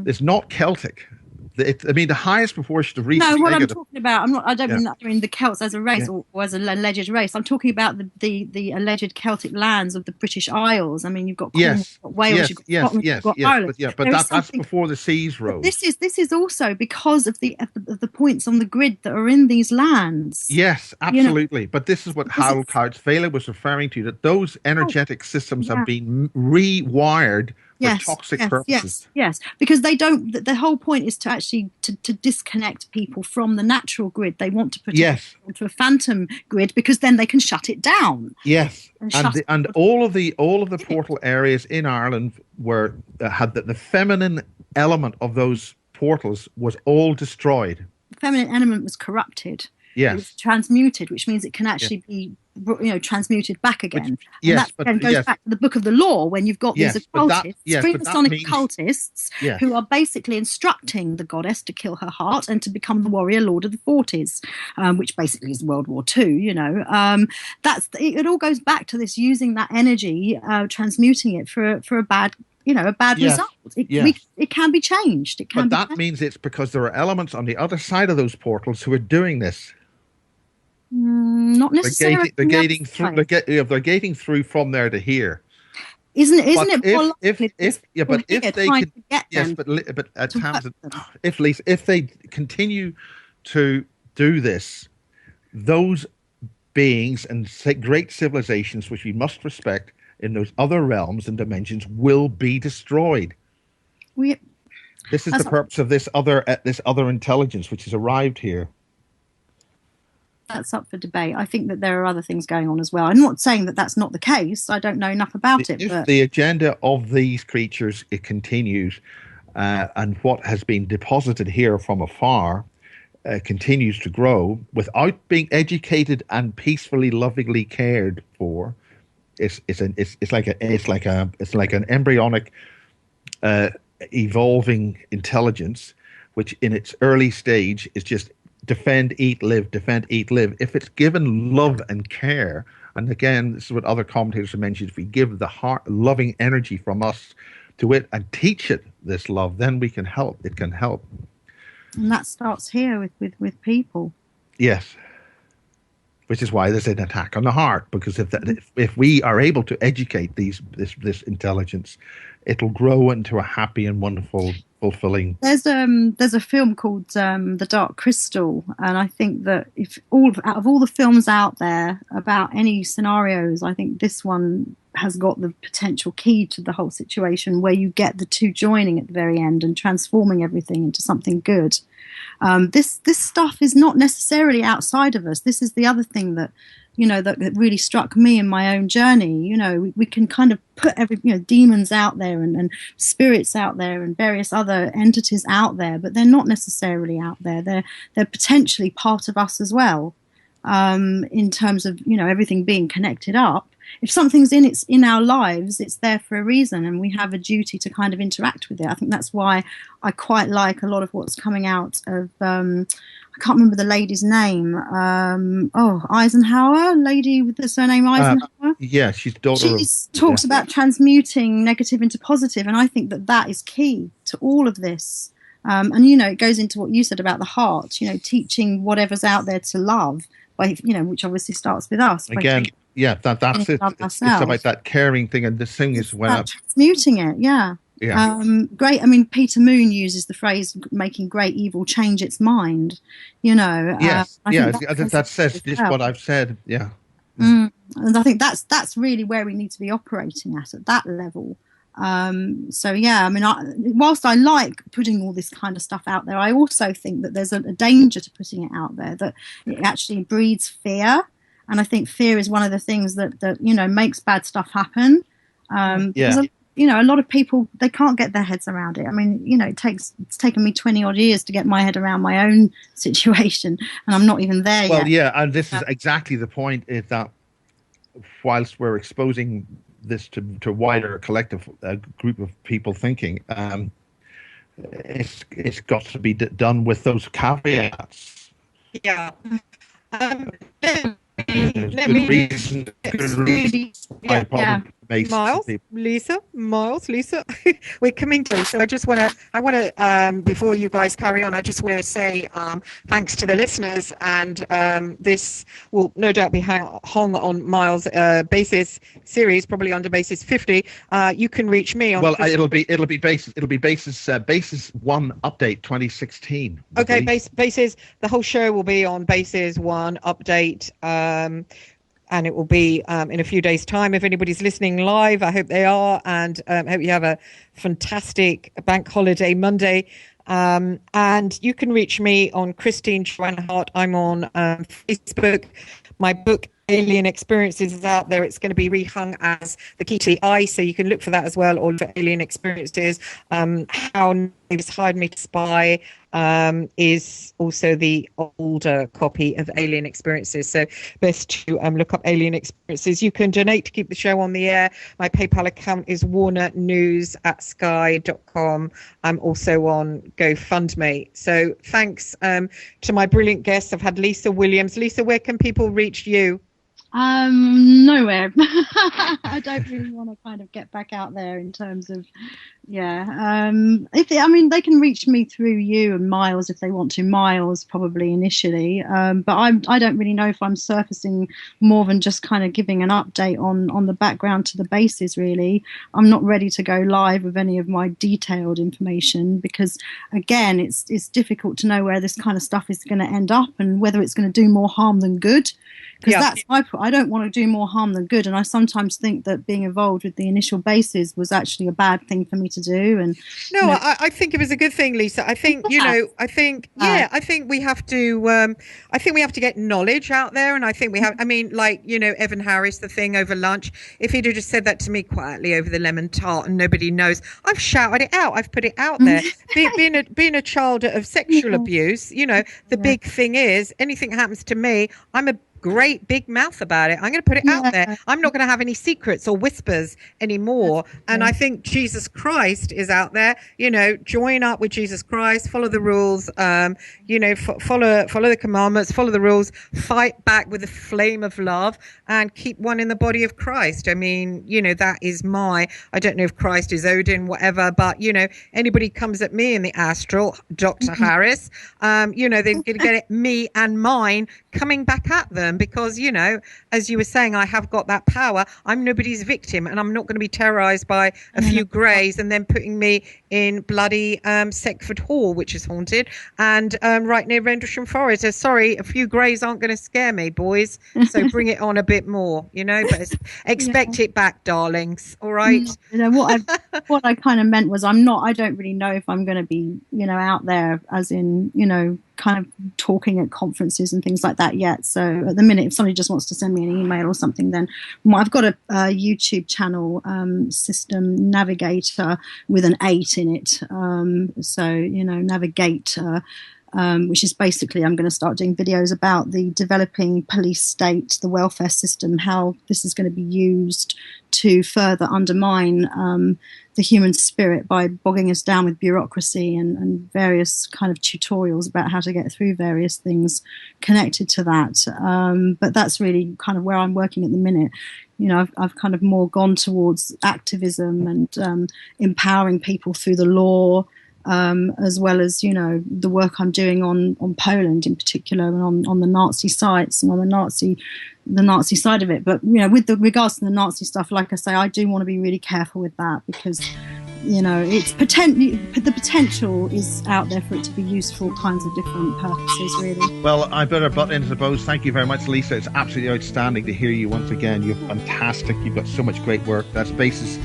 F: It's not Celtic. The highest proportion of recent.
E: No, what I'm talking about, I don't mean the Celts as a race or as an alleged race. I'm talking about the alleged Celtic lands of the British Isles. I mean, you've got Cornwall, you've got Wales, you've got Scotland, you've got Ireland.
F: But that's before the seas rose.
E: This is also because of the points on the grid that are in these lands.
F: Yes, absolutely. But this is what Harold Couch-Vela was referring to, that those energetic systems have been rewired for toxic purposes.
E: Yes, because they don't. The whole point is to actually to disconnect people from the natural grid. They want to put it onto a phantom grid because then they can shut it down.
F: Yes, and all of the portal areas in Ireland had the feminine element of those portals was all destroyed.
E: The feminine element was corrupted.
F: Yes,
E: it was transmuted, which means it can actually be transmuted back again. That goes back to the Book of the Law, when you've got these occultists, Freemasonic occultists, who are basically instructing the goddess to kill her heart and to become the warrior lord of the 40s, which basically is World War II. It all goes back to this, using that energy, transmuting it for a bad result. It can be changed.
F: That means it's because there are elements on the other side of those portals who are doing this.
E: Not necessarily.
F: They're gating through. They're gating through from there to here.
E: Isn't it more likely?
F: If they continue to do this, those beings and great civilizations, which we must respect in those other realms and dimensions, will be destroyed. This is the purpose of this other intelligence which has arrived here.
E: That's up for debate. I think that there are other things going on as well. I'm not saying that that's not the case. I don't know enough about it.
F: If the agenda of these creatures, it continues, and what has been deposited here from afar, continues to grow without being educated and peacefully, lovingly cared for, it's like an embryonic evolving intelligence, which in its early stage is just defend, eat, live, defend, eat, live. If it's given love and care, and again, this is what other commentators have mentioned, if we give the heart loving energy from us to it and teach it this love, then we can help. It can help.
E: And that starts here with people.
F: Yes. Which is why there's an attack on the heart, because if we are able to educate this intelligence, it'll grow into a happy and wonderful, fulfilling.
E: There's a film called The Dark Crystal, and I think that out of all the films out there about any scenarios, I think this one has got the potential key to the whole situation, where you get the two joining at the very end and transforming everything into something good. This stuff is not necessarily outside of us. This is the other thing that, that really struck me in my own journey. We can kind of put demons out there and spirits out there and various other entities out there, but they're not necessarily out there. They're potentially part of us as well, in terms of, everything being connected up. If something's in our lives, it's there for a reason, and we have a duty to kind of interact with it. I think that's why I quite like a lot of what's coming out of, I can't remember the lady's name. Eisenhower, lady with the surname Eisenhower.
F: Yeah, she's daughter.
E: She talks about transmuting negative into positive, and I think that is key to all of this. And it goes into what you said about the heart. Teaching whatever's out there to love, by which obviously starts with us.
F: Again. Yeah, that's it. It's about that caring thing, and this thing is
E: transmuting it. Yeah. Great. I mean, Peter Moon uses the phrase "making great evil change its mind."
F: Yes. That says just what I've said. Yeah.
E: And I think that's really where we need to be operating at that level. Whilst I like putting all this kind of stuff out there, I also think that there's a danger to putting it out there, that it actually breeds fear. And I think fear is one of the things that makes bad stuff happen. Because, a lot of people, they can't get their heads around it. I mean, it's taken me 20 odd years to get my head around my own situation, and I'm not even there yet.
F: Well, yeah, and this is exactly the point, is that whilst we're exposing this to wider collective group of people thinking, it's got to be done with those caveats.
D: Yeah. Miles, Lisa, we're coming to. So I want to, before you guys carry on, I just want to say thanks to the listeners, and this will no doubt be hung on Miles' basis series, probably under basis 50. You can reach me on.
F: Well, it'll be basis 1 update 2016.
D: Okay, basis. The whole show will be on basis 1 update. And it will be in a few days' time. If anybody's listening live, I hope they are, and hope you have a fantastic bank holiday Monday. And you can reach me on Christine Joanna Hart. I'm on Facebook. My book, Alien Experiences, is out there. It's going to be rehung as The Key to the Eye, so you can look for that as well, or for Alien Experiences. How Navies Hired Me to Spy is also the older copy of Alien Experiences. So best to look up Alien Experiences. You can donate to keep the show on the air. My PayPal account is warnernews@sky.com. I'm also on GoFundMe. So thanks to my brilliant guests. I've had Lisa Williams. Lisa, where can people reach you?
E: Nowhere. I don't really want to kind of get back out there in terms of, they can reach me through you and Miles if they want to. Miles probably initially, but I don't really know if I'm surfacing more than just kind of giving an update on the background to the bases. Really, I'm not ready to go live with any of my detailed information, because again, it's difficult to know where this kind of stuff is going to end up and whether it's going to do more harm than good. because that's my point. I don't want to do more harm than good, and I sometimes think that being involved with the initial bases was actually a bad thing for me to do. And
D: I think it was a good thing, Lisa. I think I think we have to get knowledge out there, and I think we have. I mean, like Evan Harris, the thing over lunch. If he'd have just said that to me quietly over the lemon tart, and nobody knows, I've shouted it out. I've put it out there. Being a child of sexual abuse, the big thing is anything happens to me, I'm a great big mouth about it. I'm going to put it out there. I'm not going to have any secrets or whispers anymore. And I think Jesus Christ is out there. Join up with Jesus Christ, follow the rules, follow the commandments, follow the rules, fight back with the flame of love, and keep one in the body of Christ. I mean, that is I don't know if Christ is Odin, whatever, but anybody comes at me in the astral, Dr. Harris, they're going to get me and mine coming back at them. Because, as you were saying, I have got that power. I'm nobody's victim, and I'm not going to be terrorized by a few greys and then putting me in bloody Seckford Hall, which is haunted, and right near Rendlesham Forest. Sorry, a few greys aren't going to scare me, boys. So bring it on a bit more, but expect it back, darlings. All right.
E: What I kind of meant was I don't really know if I'm going to be, out there as in, kind of talking at conferences and things like that yet. So at the minute, if somebody just wants to send me an email or something, then I've got a YouTube channel, System Navigator with an 8 in it. Navigate, which is basically I'm going to start doing videos about the developing police state, the welfare system, how this is going to be used to further undermine the human spirit by bogging us down with bureaucracy and various kind of tutorials about how to get through various things connected to that. But that's really kind of where I'm working at the minute. I've kind of more gone towards activism and empowering people through the law, as well as, the work I'm doing on Poland in particular, and on the Nazi sites and on the Nazi side of it. But, with regards to the Nazi stuff, like I say, I do want to be really careful with that because, it's the potential is out there for it to be used for all kinds of different purposes, really.
F: Well, I better butt into the bows. Thank you very much, Lisa. It's absolutely outstanding to hear you once again. You're fantastic. You've got so much great work. That's Bases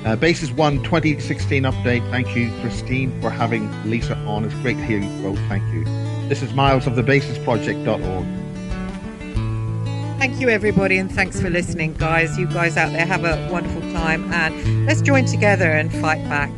F: 1 2016 update. Thank you, Christine, for having Lisa on. It's great to hear you both. Thank you. This is Miles of thebasesproject.org.
D: Thank you, everybody, and thanks for listening, guys. You guys out there have a wonderful time, and let's join together and fight back.